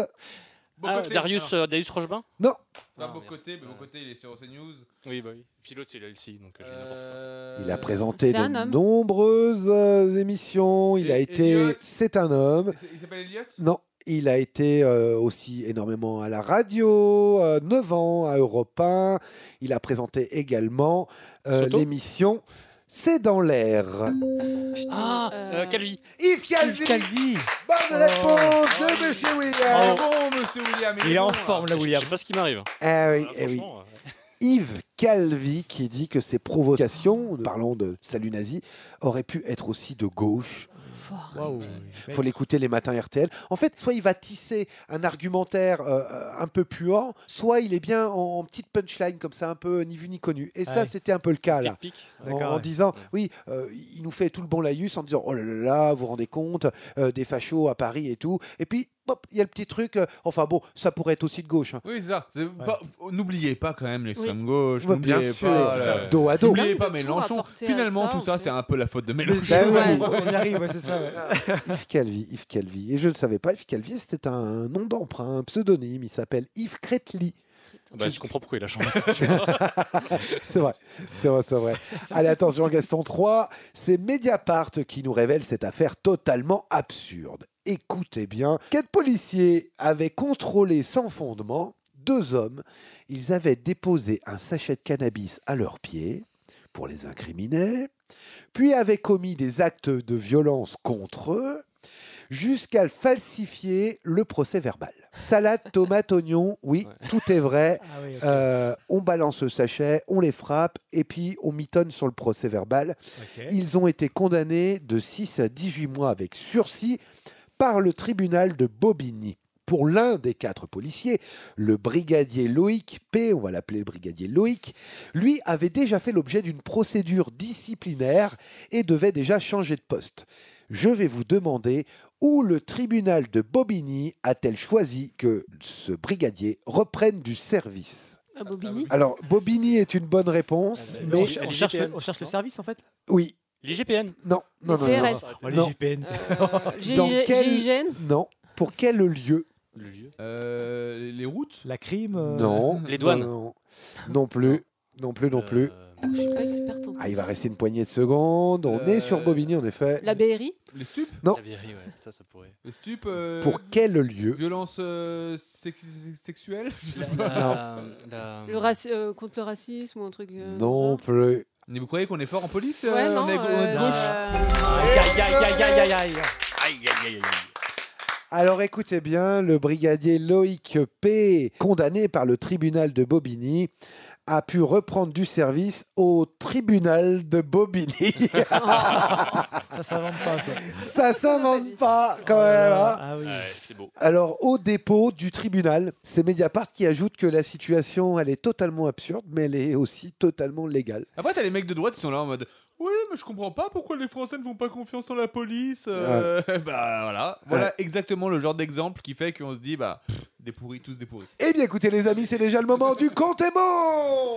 Darius Rochebin. Non. C'est pas Bocoté, mais Bocoté il est sur CNews. Oui, bah oui. Puis l'autre, c'est LC. Donc, je dis n'importe quoi. Il a présenté C'est un de homme. nombreuses émissions. Il a été. Elliot. C'est un homme. Il s'appelle Elliot. Non. Il a été aussi énormément à la radio, 9 ans à Europe 1. Il a présenté également Soto l'émission C'est dans l'air. Calvi. Yves Calvi. Bonne réponse de Monsieur William. Bon, monsieur William. Il est en bon, forme là, Je William. sais pas ce qui m'arrive. Ah oui, Ah, eh oui. franchement, Yves Calvi qui dit que ces provocations, parlant de salut nazi, auraient pu être aussi de gauche. Il faut l'écouter les matins RTL. En fait, soit il va tisser un argumentaire un peu puant, soit il est bien en petite punchline comme ça, un peu ni vu ni connu. Et ça, Ouais. c'était un peu le cas là. Pic-pic. En disant, oui, il nous fait tout le bon laïus en disant, oh là là là, vous vous rendez compte, des fachos à Paris et tout. Et puis, hop, il y a le petit truc, enfin bon, ça pourrait être aussi de gauche. Oui, c'est ça. N'oubliez pas quand même l'extrême gauche. Ouais, bien N'oubliez sûr, pas. c'est ça. Dos à dos. N'oubliez pas Plein de Mélenchon. tours apportés à Finalement, ça, tout en ça, fait. c'est un peu la faute de Mélenchon. Ben oui. On y arrive, ouais, c'est ça. ouais. Yves Calvi. Et je ne savais pas, Yves Calvi, c'était un nom d'emprunt, un pseudonyme. Il s'appelle Yves Kretli. Bah, je comprends pourquoi il a changé. C'est vrai. Allez, attention, Gaston 3. C'est Mediapart qui nous révèle cette affaire totalement absurde. Écoutez bien. 4 policiers avaient contrôlé sans fondement 2 hommes. Ils avaient déposé un sachet de cannabis à leurs pieds pour les incriminer, puis avaient commis des actes de violence contre eux, jusqu'à falsifier le procès verbal. Salade, tomate, oignon, oui, tout est vrai. Ah oui, ok. On balance le sachet, on les frappe, et puis on mitonne sur le procès verbal. Ok. Ils ont été condamnés de 6 à 18 mois avec sursis par le tribunal de Bobigny. Pour l'un des 4 policiers, le brigadier Loïc P, on va l'appeler le brigadier Loïc, lui avait déjà fait l'objet d'une procédure disciplinaire et devait déjà changer de poste. Je vais vous demander où le tribunal de Bobigny a-t-elle choisi que ce brigadier reprenne du service. À Bobigny. Alors, Bobigny est une bonne réponse, mais On cherche le service en fait. oui, L'IGPN. non. CRS. Oh, Non. l'IGPN. Dans quel- GIGN. Non. Pour quel lieu? Le lieu. Les routes. La crime. Non. Les douanes. Non. Non plus. Non plus. Je suis pas experte en Ah, il va rester une poignée de secondes. On est sur Bobigny, en effet. La BRI. Les stupes. Non. La vieillerie, ouais. Ça pourrait. Les stupes. Pour quel lieu? Violence sexuelle. Je sais pas. Contre le racisme ou un truc. Non plus. Mais vous croyez qu'on est fort en police Ouais, non. on est de gauche. Aïe. Aïe. Alors écoutez bien, le brigadier Loïc P, condamné par le tribunal de Bobigny, a pu reprendre du service au tribunal de Bobigny. Ça s'invente pas, ça. Ça s'invente pas quand même. Hein. Ah oui. Ouais, c'est beau. Alors, au dépôt du tribunal, c'est Mediapart qui ajoute que la situation, elle est totalement absurde, mais elle est aussi totalement légale. Après, t'as les mecs de droite qui sont là en mode oui, mais je comprends pas pourquoi les Français ne font pas confiance en la police. Bah voilà exactement le genre d'exemple qui fait qu'on se dit bah des pourris, tous des pourris. Eh bien, écoutez les amis, c'est déjà le moment du compte est bon.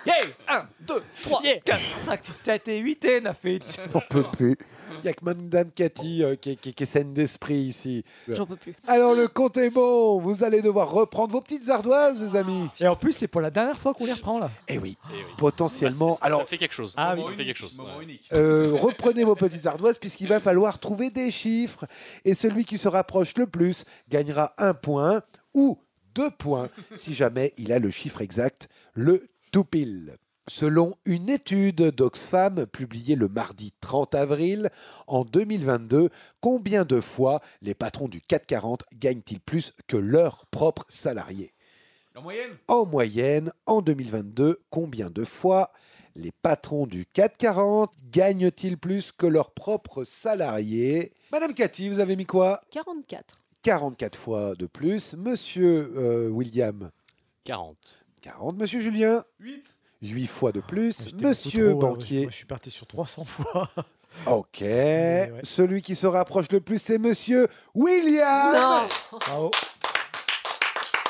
Yeah 1, 2, 3, 4, 5, 6, 7 et 8 et n'a fait. On peut plus. Il n'y a que Madame Cathy qui est saine d'esprit ici. J'en peux plus. Alors le compte est bon. Vous allez devoir reprendre vos petites ardoises, les amis. Et en plus, c'est pour la dernière fois qu'on les reprend là. Eh oui, potentiellement. Alors, ça fait quelque chose. Ah oui. Ça fait quelque chose. Reprenez vos petites ardoises puisqu'il va falloir trouver des chiffres. Et celui qui se rapproche le plus gagnera 1 point ou 2 points si jamais il a le chiffre exact, le tout pile. Selon une étude d'Oxfam publiée le mardi 30 avril, en 2022, combien de fois les patrons du CAC 40 gagnent-ils plus que leurs propres salariés ? En moyenne ? En moyenne, en 2022, combien de fois les patrons du CAC 40 gagnent-ils plus que leurs propres salariés ? Madame Cathy, vous avez mis quoi ? 44. 44 fois de plus. Monsieur William ? 40. 40. Monsieur Julien ? 8 fois de plus. Monsieur Banquier. Moi, je suis parti sur 300 fois. Ok. Celui qui se rapproche le plus, c'est Monsieur William. Non. Bravo.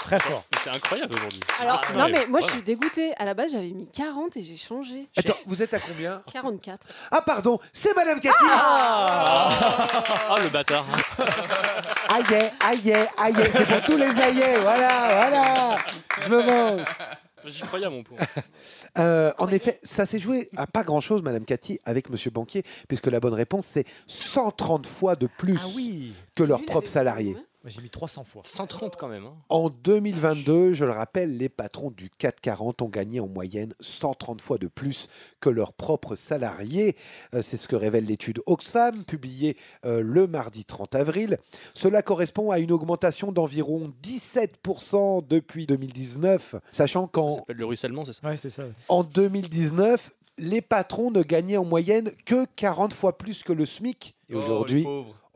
Très fort. Mais c'est incroyable aujourd'hui. Alors, Qu'est-ce qui non, m'arrive mais moi, je Voilà. suis dégoûtée. À la base, j'avais mis 40 et j'ai changé. Attends, vous êtes à combien ? 44. Ah pardon, c'est Madame Cathy. Ah, le bâtard. Aïe, c'est pour tous les aïeux, voilà. Je me mange. J'y croyais à mon point. En effet, ça s'est joué à pas grand-chose, Madame Cathy, avec Monsieur Banquier, puisque la bonne réponse, c'est 130 fois de plus que leurs propres salariés. J'ai mis 300 fois. 130 quand même. Hein. En 2022, je le rappelle, les patrons du CAC 40 ont gagné en moyenne 130 fois de plus que leurs propres salariés. C'est ce que révèle l'étude Oxfam, publiée le mardi 30 avril. Cela correspond à une augmentation d'environ 17% depuis 2019, sachant qu'en... Ça s'appelle le ruissellement, c'est ça ? Ouais, c'est ça. En 2019, les patrons ne gagnaient en moyenne que 40 fois plus que le SMIC. Et aujourd'hui,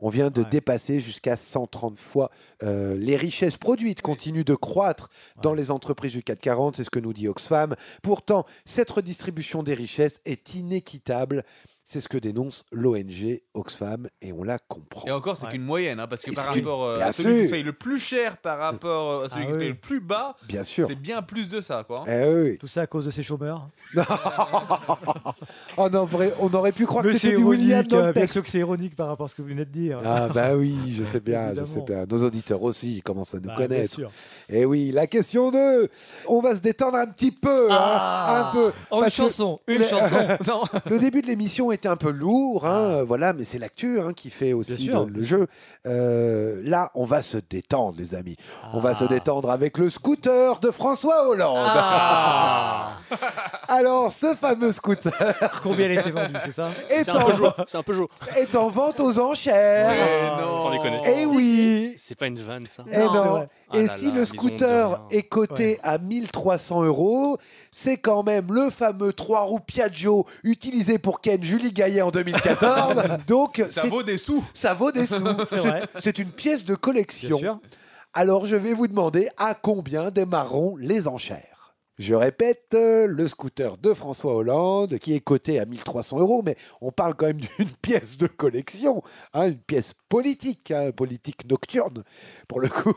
on vient de dépasser jusqu'à 130 fois. Les richesses produites continuent de croître dans les entreprises du CAC 40, c'est ce que nous dit Oxfam. Pourtant, cette redistribution des richesses est inéquitable. C'est ce que dénonce l'ONG Oxfam et on la comprend. Et encore, c'est qu'une moyenne, hein, parce que Et par c'est rapport une- à bien celui qui sûr. se paye le plus cher par rapport à celui qui se paye le plus bas, Bien sûr. c'est bien plus de ça, quoi. Oui. Tout ça à cause de ces chômeurs. Oh non, vrai, on aurait pu croire Mais que c'est c'était du William ironique, dans le bien texte. sûr que c'est ironique par rapport à ce que vous venez de dire. Ah bah oui, je sais bien, je Évidemment. sais bien. Nos auditeurs aussi, ils commencent à nous Bah, connaître. bien sûr. Et oui, la question 2. On va se détendre un petit peu. Ah, un peu. une Parce que chanson, une chanson. Non. Le début de l'émission était un peu lourd, voilà, mais c'est l'actu qui fait aussi sûr. le jeu. Là, on va se détendre, les amis. On va se détendre avec le scooter de François Hollande. Alors, ce fameux scooter Combien elle a été vendue, c'est ça est C'est un peu chaud. est en vente aux enchères. Sans déconner. Eh oui. C'est pas une vanne, ça. Eh non. Ah Et là si là, le ils ont scooter de rien. est coté à 1300 €, c'est quand même le fameux 3 roues Piaggio utilisé pour Ken Julie Gaillet en 2014. Donc Ça vaut des sous. Ça vaut des sous. C'est vrai. C'est une pièce de Bien collection. sûr. Alors je vais vous demander à combien démarreront les enchères. Je répète, le scooter de François Hollande, qui est coté à 1300 €, mais on parle quand même d'une pièce de collection, une pièce politique, politique nocturne, pour le coup.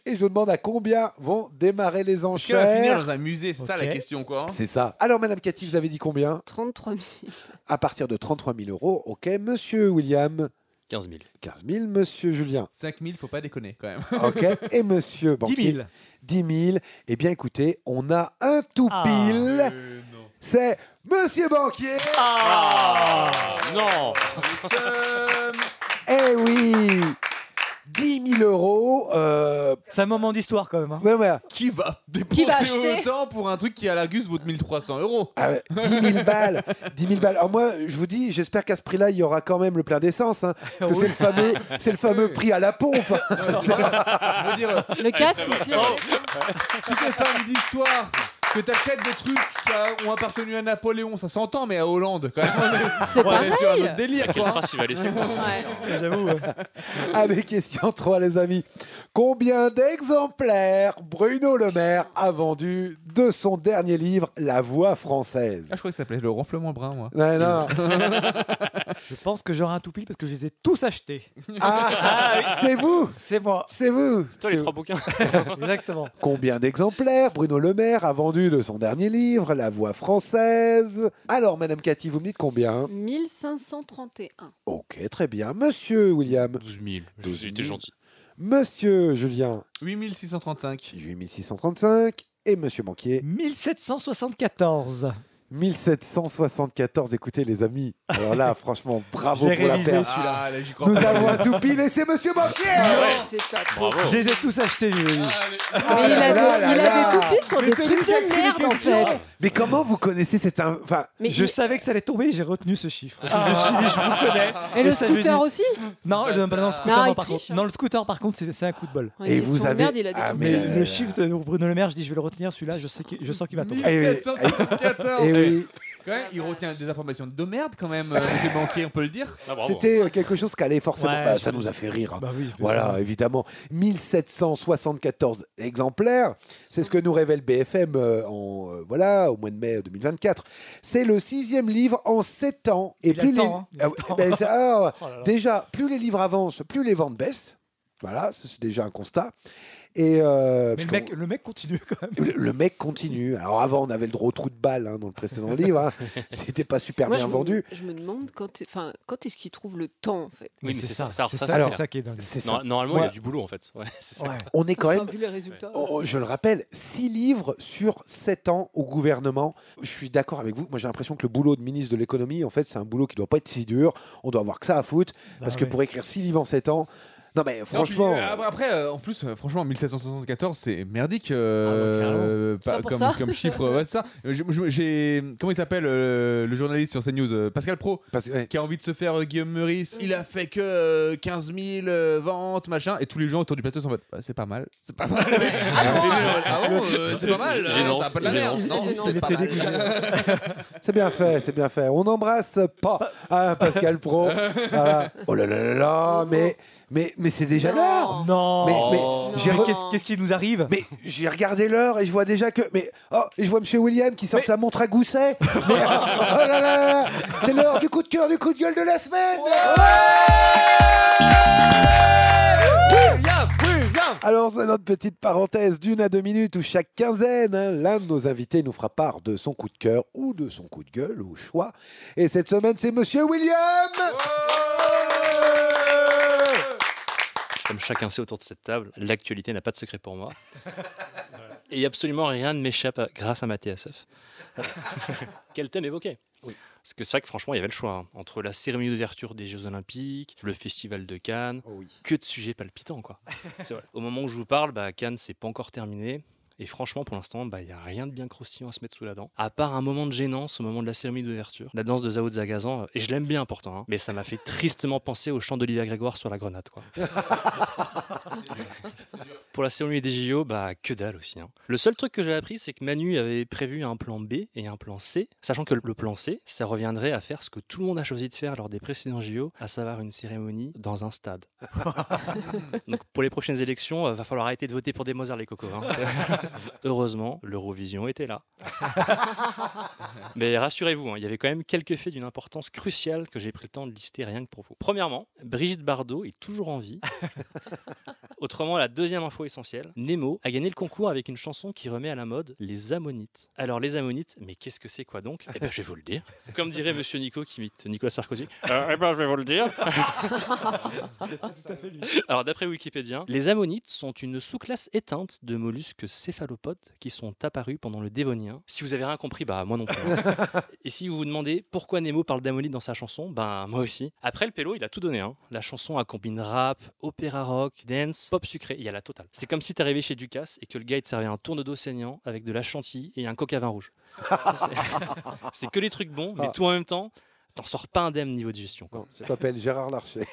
Et je vous demande à combien vont démarrer les Est-ce qu'elle va finir enchères. dans un musée, c'est ça la Ok. question, quoi. C'est ça. Alors, Madame Cathy, vous avez dit combien ? 33 000. À partir de 33 000 €. Ok, Monsieur William, 15 000. 15 000. Monsieur Julien, 5000, faut pas déconner, quand même. ok. Et Monsieur 10 Banquier, 000. 10 000. Eh bien, écoutez, on a un tout Ah. pile. C'est Monsieur Banquier. Non. Eh oui, 10 000 €. C'est un moment d'histoire quand même. Hein. Ouais. Qui va Qui va dépenser acheter autant pour un truc qui à l'Argus vaut 1300 €? Ah ouais, 10 000 balles. 10 000 balles. Alors moi, je vous dis, j'espère qu'à ce prix-là, il y aura quand même le plein d'essence. Parce que c'est le fameux prix à la pompe. Je veux dire, Le casque aussi. toutes les femmes d'histoire que t'achètes des trucs qui ont appartenu à Napoléon, ça s'entend, mais à Hollande, quand même, C'est on est sur un pareil. autre délire, Quelle quoi. trace il va laisser, quoi. Ouais. J'avoue. Allez, question 3, les amis. Combien d'exemplaires Bruno Le Maire a vendu de son dernier livre, La Voix française? Ah, je crois que ça s'appelait le ronflement brun, moi. Non. Je pense que j'aurai un tout pile parce que je les ai tous achetés. C'est vous. C'est moi. C'est vous. Toi, les 3 bouquins. Exactement. Combien d'exemplaires Bruno Le Maire a vendu vendu de son dernier livre, La Voix française. Alors, Madame Cathy, vous me dites combien? 1531. Ok, très bien. Monsieur William? 12 000. C'était gentil. Monsieur Julien? 8635. 8635. Et Monsieur Banquier? 1774. 1774, écoutez les amis, alors là franchement bravo J'ai pour la révisé perle. celui-là. Nous avons un tout pile et c'est Monsieur Banquier. C'est pas Bravo. Je les ai tous achetés, lui. Mais il avait tout pile sur des trucs de merde en fait. Mais comment vous connaissez cette enfin Mais je savais que ça allait tomber, j'ai retenu ce chiffre. Je me suis dit, je vous connais. Et le ça veut scooter dire- aussi? Non, le scooter, Non, non, il par triche, contre. Non, le scooter, par contre, c'est un coup de bol. Ouais, une question de merde, il a des trucs Mais de merde. le chiffre de Bruno Le Maire, je dis, je vais le retenir, celui-là, je sens qu'il va tomber. 1774. Eh oui. Quand même, il retient des informations de merde quand même, Monsieur Banquier, on peut le dire. C'était quelque chose qui allait forcément. Ouais, ça nous a fait rire. Hein. Bah oui, voilà, évidemment. 1774 exemplaires. C'est ce que nous révèle BFM au mois de mai 2024. C'est le 6e livre en 7 ans. Et Il a le temps, hein. Il a le temps. Oh là là. Déjà, plus les livres avancent, plus les ventes baissent. Voilà, ça, c'est déjà un constat. Et Mais le mec continue quand même. le mec continue. Alors avant, on avait le droit au trou de balle dans le précédent livre. Hein. C'était pas super Moi, bien vendu. Je me demande quand est-ce qu'il trouve le temps en fait. Oui, mais c'est ça. C'est ça qui est dingue. C'est ça. Normalement, il y a du boulot en fait. Ouais, c'est ça. Ouais. On est quand même, Vu les résultats. je le rappelle, 6 livres sur 7 ans au gouvernement. Je suis d'accord avec vous. Moi, j'ai l'impression que le boulot de ministre de l'économie, en fait, c'est un boulot qui doit pas être si dur. On doit avoir que ça à foutre. Parce que pour écrire 6 livres en 7 ans, non mais franchement. Après, en plus, franchement, 1774, c'est merdique Ça pour ça. comme chiffre. Ouais, c'est ça. J'ai comment il s'appelle le journaliste sur CNews, Pascal Pro, qui a envie de se faire Guillaume Meurice. Il a fait que 15 000 ventes, machin, et tous les gens autour du plateau sont en mode c'est pas mal, c'est pas mal. C'est pas mal. Ça a pas de la merde. Non, c'est pas mal. C'est bien fait, c'est bien fait. On n'embrasse pas Pascal Pro. Voilà. Oh là là là là, mais c'est déjà l'heure. Non. Mais qu'est-ce qui nous arrive? Mais j'ai regardé l'heure et je vois déjà que. Et je vois Monsieur William qui sort sa montre à gousset. Oh là là là, c'est l'heure du coup de cœur, du coup de gueule de la semaine. Alors, c'est notre petite parenthèse d'1 à 2 minutes où chaque quinzaine, l'un de nos invités nous fera part de son coup de cœur ou de son coup de gueule, au choix. Et cette semaine, c'est Monsieur William. Comme chacun sait autour de cette table, l'actualité n'a pas de secret pour moi. Et absolument rien ne m'échappe grâce à ma TSF. Quel thème évoquer? Parce que c'est vrai que franchement, il y avait le choix entre la cérémonie d'ouverture des Jeux Olympiques, le Festival de Cannes, que de sujets palpitants, quoi. C'est vrai. Au moment où je vous parle, Cannes, c'est pas encore terminé. Et franchement, pour l'instant, il n'y a rien de bien croustillant à se mettre sous la dent. À part un moment de gênance au moment de la cérémonie d'ouverture. La danse de Zao Zagazan, et je l'aime bien pourtant, mais ça m'a fait tristement penser au chant d'Olivia Grégoire sur la grenade, quoi. Pour la cérémonie des JO, que dalle aussi. Le seul truc que j'ai appris, c'est que Manu avait prévu un plan B et un plan C, sachant que le plan C, ça reviendrait à faire ce que tout le monde a choisi de faire lors des précédents JO, à savoir une cérémonie dans un stade. Donc pour les prochaines élections, va falloir arrêter de voter pour des Mozart les cocos. Heureusement, l'Eurovision était là. Mais rassurez-vous, il y avait quand même quelques faits d'une importance cruciale que j'ai pris le temps de lister rien que pour vous. Premièrement, Brigitte Bardot est toujours en vie. Autrement, la deuxième info essentielle, Nemo a gagné le concours avec une chanson qui remet à la mode les ammonites. Alors les ammonites, mais qu'est-ce que c'est quoi donc? Je vais vous le dire. Comme dirait Monsieur Nico qui imite Nicolas Sarkozy, je vais vous le dire. Alors d'après Wikipédia, les ammonites sont une sous-classe éteinte de mollusques céphalopodes qui sont apparus pendant le Dévonien. Si vous avez rien compris, moi non plus. Et si vous vous demandez pourquoi Nemo parle d'ammonites dans sa chanson, moi aussi. Après le pélo, il a tout donné. La chanson a combine rap, opéra rock, dance, pop sucré, il y a la totale. C'est comme si t'arrivais chez Ducasse et que le gars il te servait un tourne-dos saignant avec de la chantilly et un coca vin rouge. C'est que les trucs bons, mais tout en même temps, t'en sors pas indemne niveau digestion. Ça s'appelle Gérard Larcher.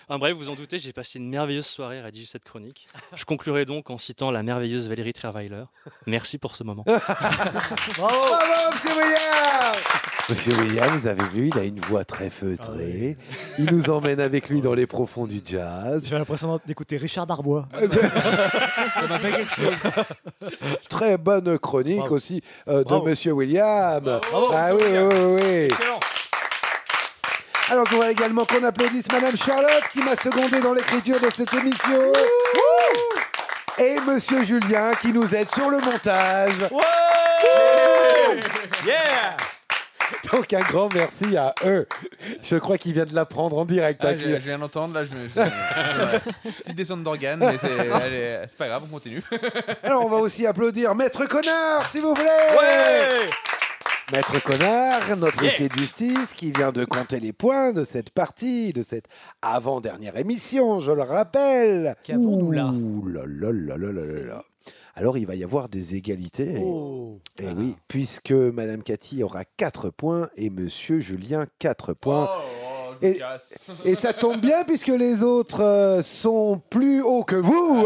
Bref, vous en doutez, j'ai passé une merveilleuse soirée à rédiger cette chronique. Je conclurai donc en citant la merveilleuse Valérie Trierweiler. Merci pour ce moment. Bravo, Monsieur William. Monsieur William, vous avez vu, il a une voix très feutrée. Il nous emmène avec lui dans les profonds du jazz. J'ai l'impression d'écouter Richard Darbois. Ça m'a fait quelque chose. Très bonne chronique aussi de Monsieur William. Bravo, ah oui, William. oui. Excellent. Alors, je voudrais également qu'on applaudisse Madame Charlotte qui m'a secondé dans l'écriture de cette émission. et Monsieur Julien qui nous aide sur le montage. Yeah. Donc un grand merci à eux. Je crois qu'il vient de l'apprendre en direct. Je viens d'entendre, là, petite descente d'organes, mais c'est pas grave, on continue. Alors on va aussi applaudir Maître Connard, s'il vous plaît. Maître Connard, notre huissier de justice, qui vient de compter les points de cette partie, de cette avant-dernière émission, je le rappelle. Qu'avons-nous là ? Ouh là là là là là là là. Alors, il va y avoir des égalités. Et oui, puisque Madame Cathy aura 4 points et Monsieur Julien 4 points. Et ça tombe bien puisque les autres sont plus hauts que vous.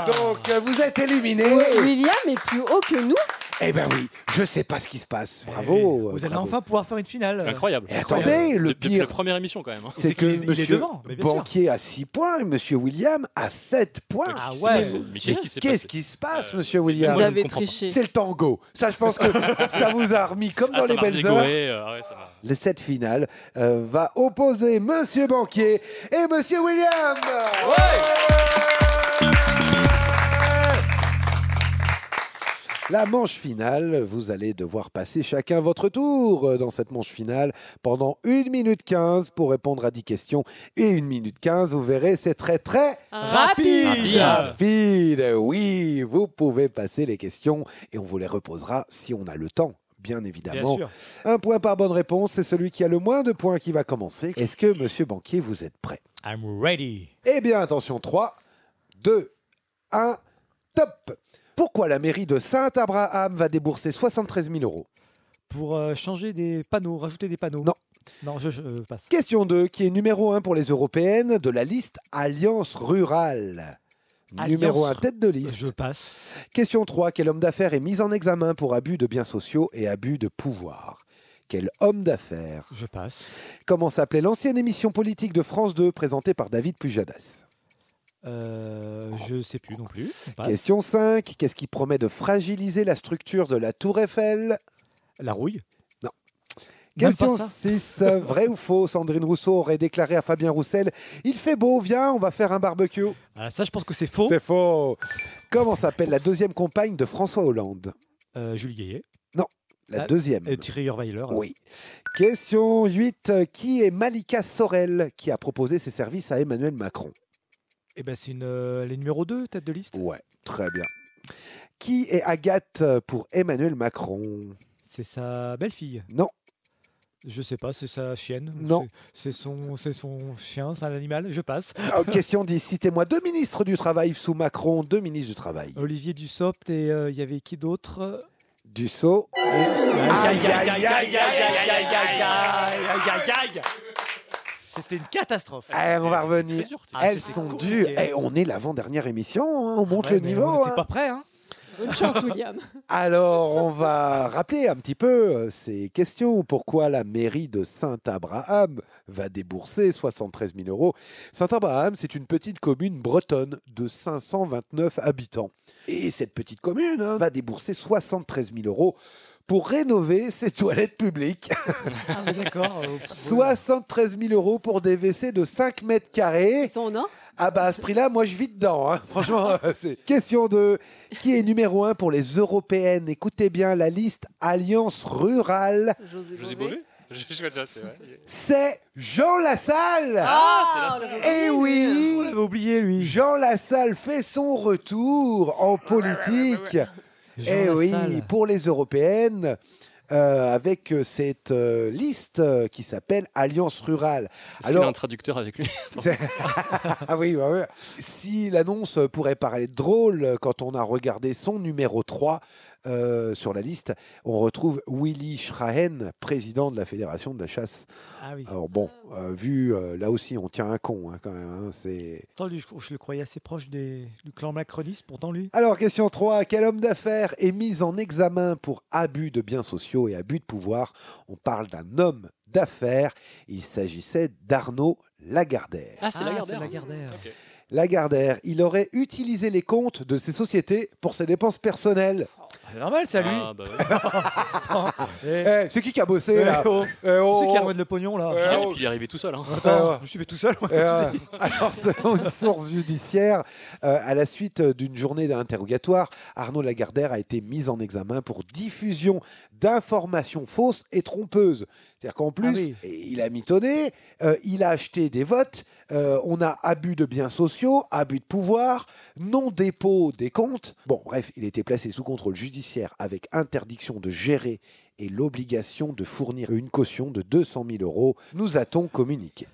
Donc, vous êtes éliminés. William est plus haut que nous. Eh ben oui, je sais pas ce qui se passe. Bravo. Vous allez enfin pouvoir faire une finale. Incroyable. Et attendez, le Depuis pire, la première émission quand même. c'est que il est Monsieur devant, mais bien sûr. Banquier a 6 points et Monsieur William a 7 points. Ah ouais. Mais qu'est-ce qui s'est Qu'est-ce passé qui se passe, Monsieur William? Vous avez triché. C'est le tango. Ça, je pense que ça vous a remis comme dans les belles heures. Le set final va opposer Monsieur Banquier et Monsieur William. La manche finale, vous allez devoir passer chacun votre tour dans cette manche finale pendant 1 minute 15 pour répondre à 10 questions. Et 1 minute 15, vous verrez, c'est très rapide. Rapide, oui, vous pouvez passer les questions et on vous les reposera si on a le temps. Bien évidemment. Bien sûr. 1 point par bonne réponse, c'est celui qui a le moins de points qui va commencer. Est-ce que, Monsieur Banquier, vous êtes prêt? I'm ready. Eh bien, attention, 3, 2, 1, top! Pourquoi la mairie de Saint-Abraham va débourser 73 000 euros? Pour changer des panneaux, rajouter des panneaux. Non. Non, je passe. Question 2, qui est numéro 1 pour les européennes de la liste Alliance Rurale. Numéro 1, tête de liste. Je passe. Question 3, quel homme d'affaires est mis en examen pour abus de biens sociaux et abus de pouvoir? Quel homme d'affaires? Je passe. Comment s'appelait l'ancienne émission politique de France 2 présentée par David Pujadas? Je sais plus non plus. On passe. Question 5, qu'est-ce qui promet de fragiliser la structure de la Tour Eiffel? La rouille. Non. Même Question pas ça. 6, vrai ou faux, Sandrine Rousseau aurait déclaré à Fabien Roussel: il fait beau, viens, on va faire un barbecue. Ah, ça, je pense que c'est faux. C'est faux. Comment s'appelle la deuxième compagne de François Hollande? Julie Gaillet. Non, la deuxième. Thierry Urweiler. Oui. Question 8, qui est Malika Sorel qui a proposé ses services à Emmanuel Macron? Eh ben, c'est les numéro 2, tête de liste. Ouais, très bien. Qui est Agathe pour Emmanuel Macron? C'est sa belle-fille. Non. Je sais pas, c'est sa chienne. Non. C'est son chien, c'est un animal. Je passe. Question 10, citez-moi 2 ministres du Travail sous Macron, 2 ministres du Travail. Olivier Dussopt et il y avait qui d'autre? Dussault. C'était une catastrophe. On va revenir. Elles c'était sont compliqué. dures. On est l'avant-dernière émission, hein, on monte le niveau. On n'était hein. pas prêts, hein. Bonne chance, William. Alors, on va rappeler un petit peu ces questions. Pourquoi la mairie de Saint-Abraham va débourser 73 000 euros? Saint-Abraham, c'est une petite commune bretonne de 529 habitants. Et cette petite commune va débourser 73 000 euros pour rénover ses toilettes publiques. Ah, mais d'accord. 73 000 euros pour des WC de 5 mètres carrés. Ils sont en or? Ah bah à ce prix-là, moi je vis dedans. Hein. Franchement, c'est question 2. Qui est numéro 1 pour les européennes? Écoutez bien la liste Alliance Rurale. José Bové. Je vois déjà, c'est vrai. C'est Jean Lassalle. Ah, c'est Eh oui. On l'avait oublié, lui. Jean Lassalle fait son retour en politique. Eh oui, pour les européennes. Avec cette liste qui s'appelle Alliance Rurale. Est-ce qu'il a un traducteur avec lui? Ah oui, bah oui. Si l'annonce pourrait paraître drôle, quand on a regardé son numéro 3 sur la liste, on retrouve Willy Schrahen, président de la Fédération de la chasse. Ah oui. Alors bon, vu là aussi, on tient un con hein, quand même. Hein, Pourtant, lui, je le croyais assez proche du clan macroniste, pourtant lui. Alors, question 3. Quel homme d'affaires est mis en examen pour abus de biens sociaux et abus de pouvoir? On parle d'un homme d'affaires. Il s'agissait d'Arnaud Lagardère. Ah, c'est Lagardère. Okay. Lagardère, il aurait utilisé les comptes de ses sociétés pour ses dépenses personnelles. C'est normal, c'est à lui. Ah, bah ouais. Eh, c'est qui a bossé là C'est qui a remis le pognon là Et puis il est arrivé tout seul. Hein. Attends, je me suis fait tout seul. Moi, alors, selon une source judiciaire, à la suite d'une journée d'interrogatoire, Arnaud Lagardère a été mis en examen pour diffusion d'informations fausses et trompeuses. C'est-à-dire qu'en plus, il a mitonné, il a acheté des votes, on a abus de biens sociaux, abus de pouvoir, non-dépôt des comptes. Bon, bref, il a été placé sous contrôle judiciaire avec interdiction de gérer et l'obligation de fournir une caution de 200 000 €, nous a-t-on communiqué.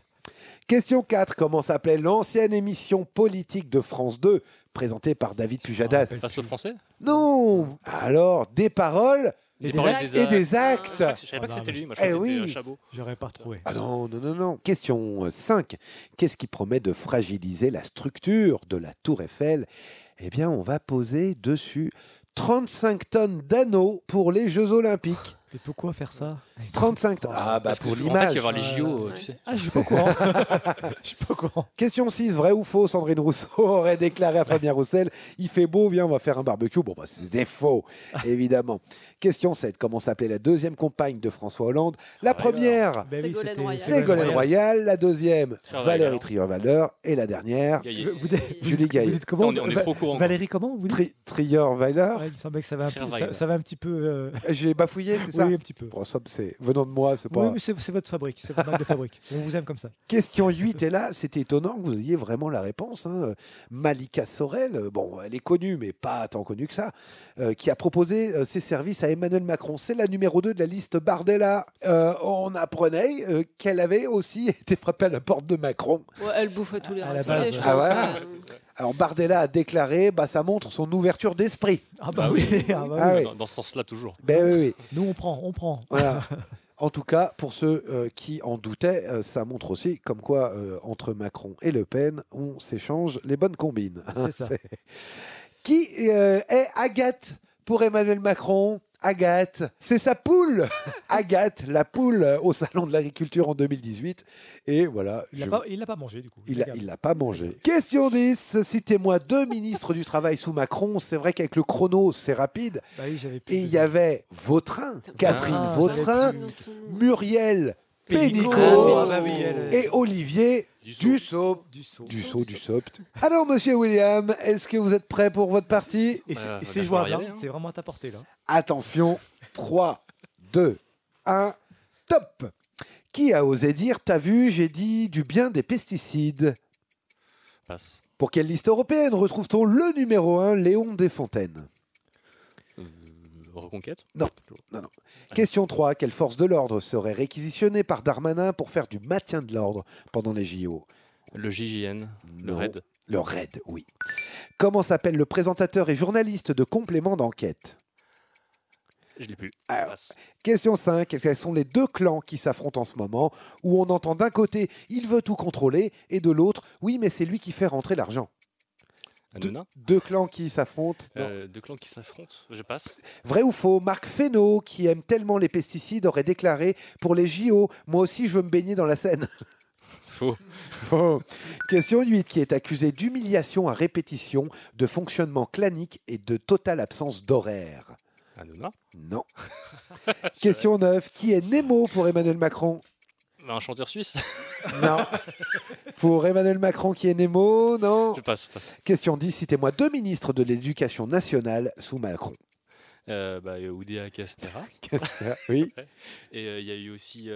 Question 4. Comment s'appelait l'ancienne émission politique de France 2 présentée par David Pujadas? Face aux Français? Non. Alors, des paroles Des paroles et des actes. Je savais pas que c'était lui, moi je croyais que c'était Chabot. J'aurais pas retrouvé. Ah non. Question 5. Qu'est-ce qui promet de fragiliser la structure de la Tour Eiffel? Eh bien, on va poser dessus 35 tonnes d'anneaux pour les Jeux Olympiques. Mais pourquoi faire ça? 35 tonnes. Ah, bah Parce pour en fait, l'image. il va y avoir les JO, tu sais. Ah, je suis pas au courant. Je suis pas au courant. Question 6. Vrai ou faux, Sandrine Rousseau aurait déclaré à Fabien Roussel: il fait beau, viens, on va faire un barbecue. Bon, bah, c'est des faux, évidemment. Question 7. Comment s'appelait la deuxième compagne de François Hollande? La première, Ben oui, Ségolène Royal. Ségolène Royal. La deuxième, Trierweiler. Valérie Trierweiler. Et la dernière, Gaillet. Julie Gaillet. Vous dites comment? On est trop au courant. Valérie comment vous dites? Trierweiler. Ouais, il me semblait que ça va un peu, Trierweiler. ça va un petit peu. J'ai bafouillé, c'est ça? Oui, un petit peu. Bon, ça, c'est venant de moi, c'est pas. Oui, mais c'est votre fabrique, c'est votre marque de fabrique. On vous aime comme ça. Question 8, et là, c'était étonnant que vous ayez vraiment la réponse. Hein. Malika Sorel, bon, elle est connue, mais pas tant connue que ça, qui a proposé ses services à Emmanuel Macron. C'est la numéro 2 de la liste Bardella. On apprenait qu'elle avait aussi été frappée à la porte de Macron. Ouais, elle bouffe tous les À la râteliers, base, je ouais. pense. Ah ouais. Alors Bardella a déclaré, bah, ça montre son ouverture d'esprit. Ah bah oui. Ah bah Ah oui. oui. Dans ce sens-là, toujours. Ben oui. Nous on prend. Voilà. En tout cas, pour ceux qui en doutaient, ça montre aussi comme quoi, entre Macron et Le Pen, on s'échange les bonnes combines. C'est ça. Qui est Agathe pour Emmanuel Macron? Agathe, c'est sa poule. Agathe, la poule au Salon de l'Agriculture en 2018. Et voilà. Il l'a pas mangé du coup. Il l'a pas mangé. Question 10. Citez-moi 2 ministres du Travail sous Macron. C'est vrai qu'avec le chrono, c'est rapide. Bah oui, j'avais plus Et de- il y avait Vautrin, Catherine Vautrin, j'avais plus. Muriel Pénicaud Ah bah oui, elle- et Olivier Dussopt. Dussopt. Alors, monsieur William, est-ce que vous êtes prêt pour votre partie? Et va c'est falloir jouable, y hein. aller, hein. C'est vraiment à ta portée là. Attention, 3, 2, 1, top. Qui a osé dire: t'as vu, j'ai dit du bien des pesticides? Passe. Pour quelle liste européenne retrouve-t-on le numéro 1, Léon Desfontaines? Reconquête? Non. Question 3. Quelle force de l'ordre serait réquisitionnée par Darmanin pour faire du maintien de l'ordre pendant les JO? Le JJN, le Non. RAID. Le RAID, oui. Comment s'appelle le présentateur et journaliste de Complément d'enquête? Je l'ai plus. Alors, Passe. Question 5. Quels sont les deux clans qui s'affrontent en ce moment, où on entend d'un côté « il veut tout contrôler » et de l'autre « oui, mais c'est lui qui fait rentrer l'argent ». Hanouna. Deux clans qui s'affrontent. Non. Deux clans qui s'affrontent. Je passe. Vrai ou faux, Marc Fesneau, qui aime tellement les pesticides, aurait déclaré pour les JO: moi aussi je veux me baigner dans la Seine. Faux. Faux. Question 8. Qui est accusé d'humiliation à répétition, de fonctionnement clanique et de totale absence d'horaire? Hanouna. Non. Question 9. Qui est Nemo pour Emmanuel Macron? Un chanteur suisse. Non. Pour Emmanuel Macron, qui est Nemo? Non. Je passe. Question 10. Citez-moi 2 ministres de l'Éducation nationale sous Macron. Oudéa Castéra. Oui. Et il y a eu aussi.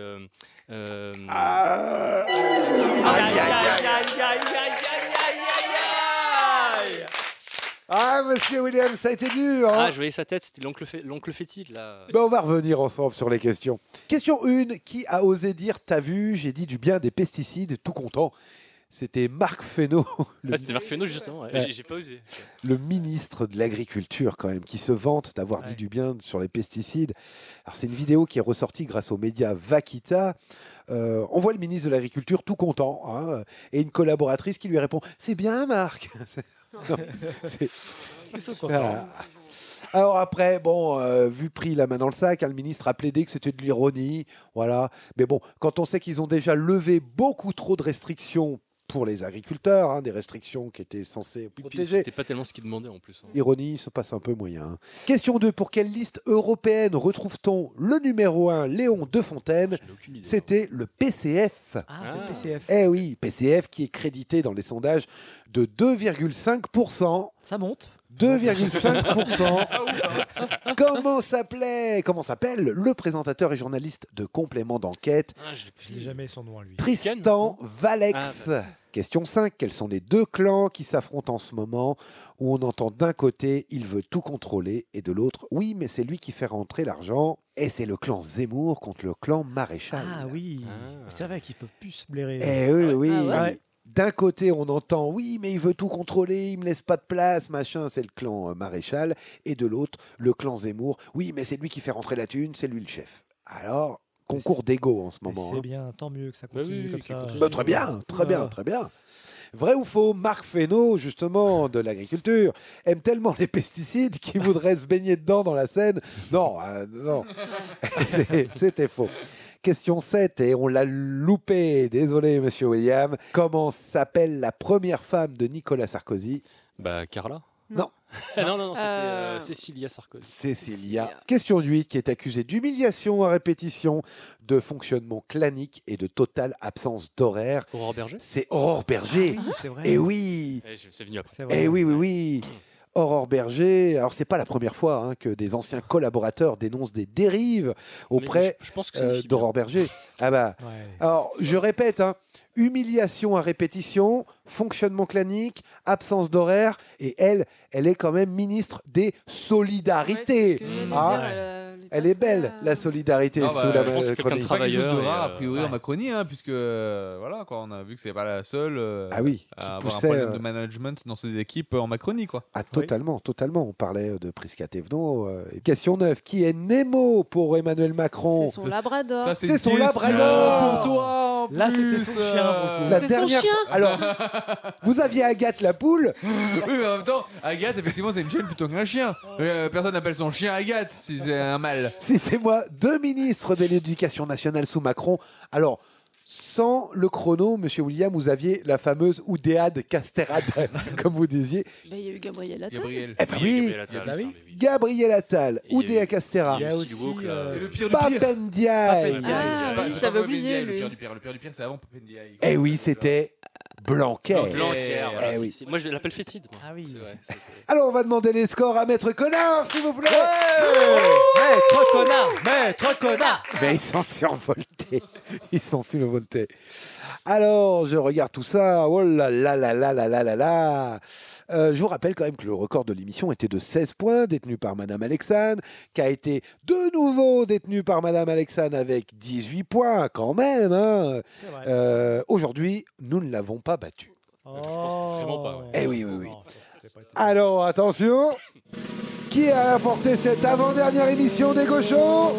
Ah, monsieur William, ça a été dur. Hein. Ah, je voyais sa tête, c'était l'oncle fétide, là. Ben, on va revenir ensemble sur les questions. Question 1. Qui a osé dire: t'as vu, j'ai dit du bien des pesticides, tout content? C'était Marc Fesneau. C'était Marc Fesneau, justement. Ouais. Ouais. J'ai pas osé. Le ministre de l'Agriculture, quand même, qui se vante d'avoir dit du bien sur les pesticides. Alors, c'est une vidéo qui est ressortie grâce aux médias Vaquita. On voit le ministre de l'Agriculture tout content, hein, et une collaboratrice qui lui répond: c'est bien, Marc. Non, Ils sont contents. Alors après, bon, vu pris la main dans le sac, hein, le ministre a plaidé que c'était de l'ironie, voilà. Mais bon, quand on sait qu'ils ont déjà levé beaucoup trop de restrictions pour les agriculteurs, hein, des restrictions qui étaient censées protéger. C'était pas tellement ce qu'ils demandaient en plus. Hein. Ironie, se passe un peu moyen. Question 2. Pour quelle liste européenne retrouve-t-on le numéro 1, Léon de Fontaine? C'était le PCF. Ah, c'est le PCF. Eh oui, PCF qui est crédité dans les sondages de 2,5%. Ça monte. 2,5%. Comment s'appelle le présentateur et journaliste de complément d'enquête? Je l'ai jamais son nom à lui. Tristan Valex. Question 5. Quels sont les deux clans qui s'affrontent en ce moment où on entend d'un côté il veut tout contrôler et de l'autre oui mais c'est lui qui fait rentrer l'argent et c'est le clan Zemmour contre le clan Maréchal. Ah oui, c'est vrai qu'ils peuvent plus se blairer. Eh oui. Ah ouais. D'un côté, on entend « Oui, mais il veut tout contrôler, il me laisse pas de place, machin », c'est le clan Maréchal. Et de l'autre, le clan Zemmour « Oui, mais c'est lui qui fait rentrer la thune, c'est lui le chef ». Alors, concours d'ego en ce moment. C'est bien, tant mieux que ça continue comme ça. Très bien. Vrai ou faux, Marc Fesneau, justement, de l'agriculture, aime tellement les pesticides qu'il voudrait se baigner dedans dans la Seine. Non, c'était faux. Question 7, et on l'a loupé, désolé monsieur William. Comment s'appelle la première femme de Nicolas Sarkozy? Bah, Carla. Non. non, c'était Cécilia Sarkozy. Cécilia. Question 8, qui est accusée d'humiliation à répétition, de fonctionnement clanique et de totale absence d'horaire. Aurore Berger. C'est Aurore Berger. Ah oui, c'est vrai. Et oui. C'est venu après. Et oui. Aurore Berger, alors c'est pas la première fois hein, que des anciens collaborateurs dénoncent des dérives auprès je pense que d'Aurore Berger. Ah bah, Ouais. alors je répète, hein, humiliation à répétition, fonctionnement clanique, absence d'horaire, et elle est quand même ministre des solidarités. Elle est belle, la solidarité sous la je pense que Macronie. quelqu'un de travailleur rare, a priori, en Macronie, hein, puisque voilà, quoi, on a vu que c'est pas la seule à avoir un problème de management dans ses équipes en Macronie. Quoi. Ah, totalement. On parlait de Prisca Thévenot. Question 9. Qui est Nemo pour Emmanuel Macron? C'est son labrador. C'est son labrador pour toi. Là, c'était son chien. C'était son chien. Alors, vous aviez Agathe la poule. Oui, mais en même temps, Agathe, effectivement, c'est une chienne plutôt qu'un chien. Personne n'appelle son chien Agathe si c'est un mâle. Si c'est moi, 2 ministres de l'Éducation nationale sous Macron. Alors, sans le chrono, monsieur William, vous aviez la fameuse Oudéade Casterade, comme vous disiez. Il y a eu Gabriel Attal. Eh ben oui, Gabriel Attal, Oudéa Castéra. Il y a aussi le pire du Papen Ndiaye. Ah oui, j'avais oublié lui. Le pire du pire, c'est avant Papen Ndiaye. Eh oui, c'était Blanquer. Blanquer. Eh oui. Moi, je l'appelle fétide. Ah oui. Alors, on va demander les scores à Maître Connard, s'il vous plaît. Maître connard. Mais ils sont survoltés. Alors, je regarde tout ça. Oh là là là là là là là là. Je vous rappelle quand même que le record de l'émission était de 16 points, détenu par Madame Alexandre, qui a été de nouveau détenu par Madame Alexandre avec 18 points quand même. Hein. Aujourd'hui, nous ne l'avons pas battu. Je pense vraiment pas. Ouais. Eh oui. Alors, attention. Qui a apporté cette avant-dernière émission des Gauchos?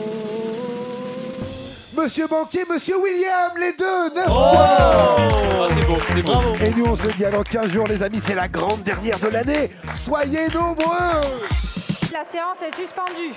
Monsieur Banquier, Monsieur William, les deux, 9 points. C'est beau. Et nous, on se dit à dans 15 jours, les amis, c'est la grande dernière de l'année. Soyez nombreux. La séance est suspendue.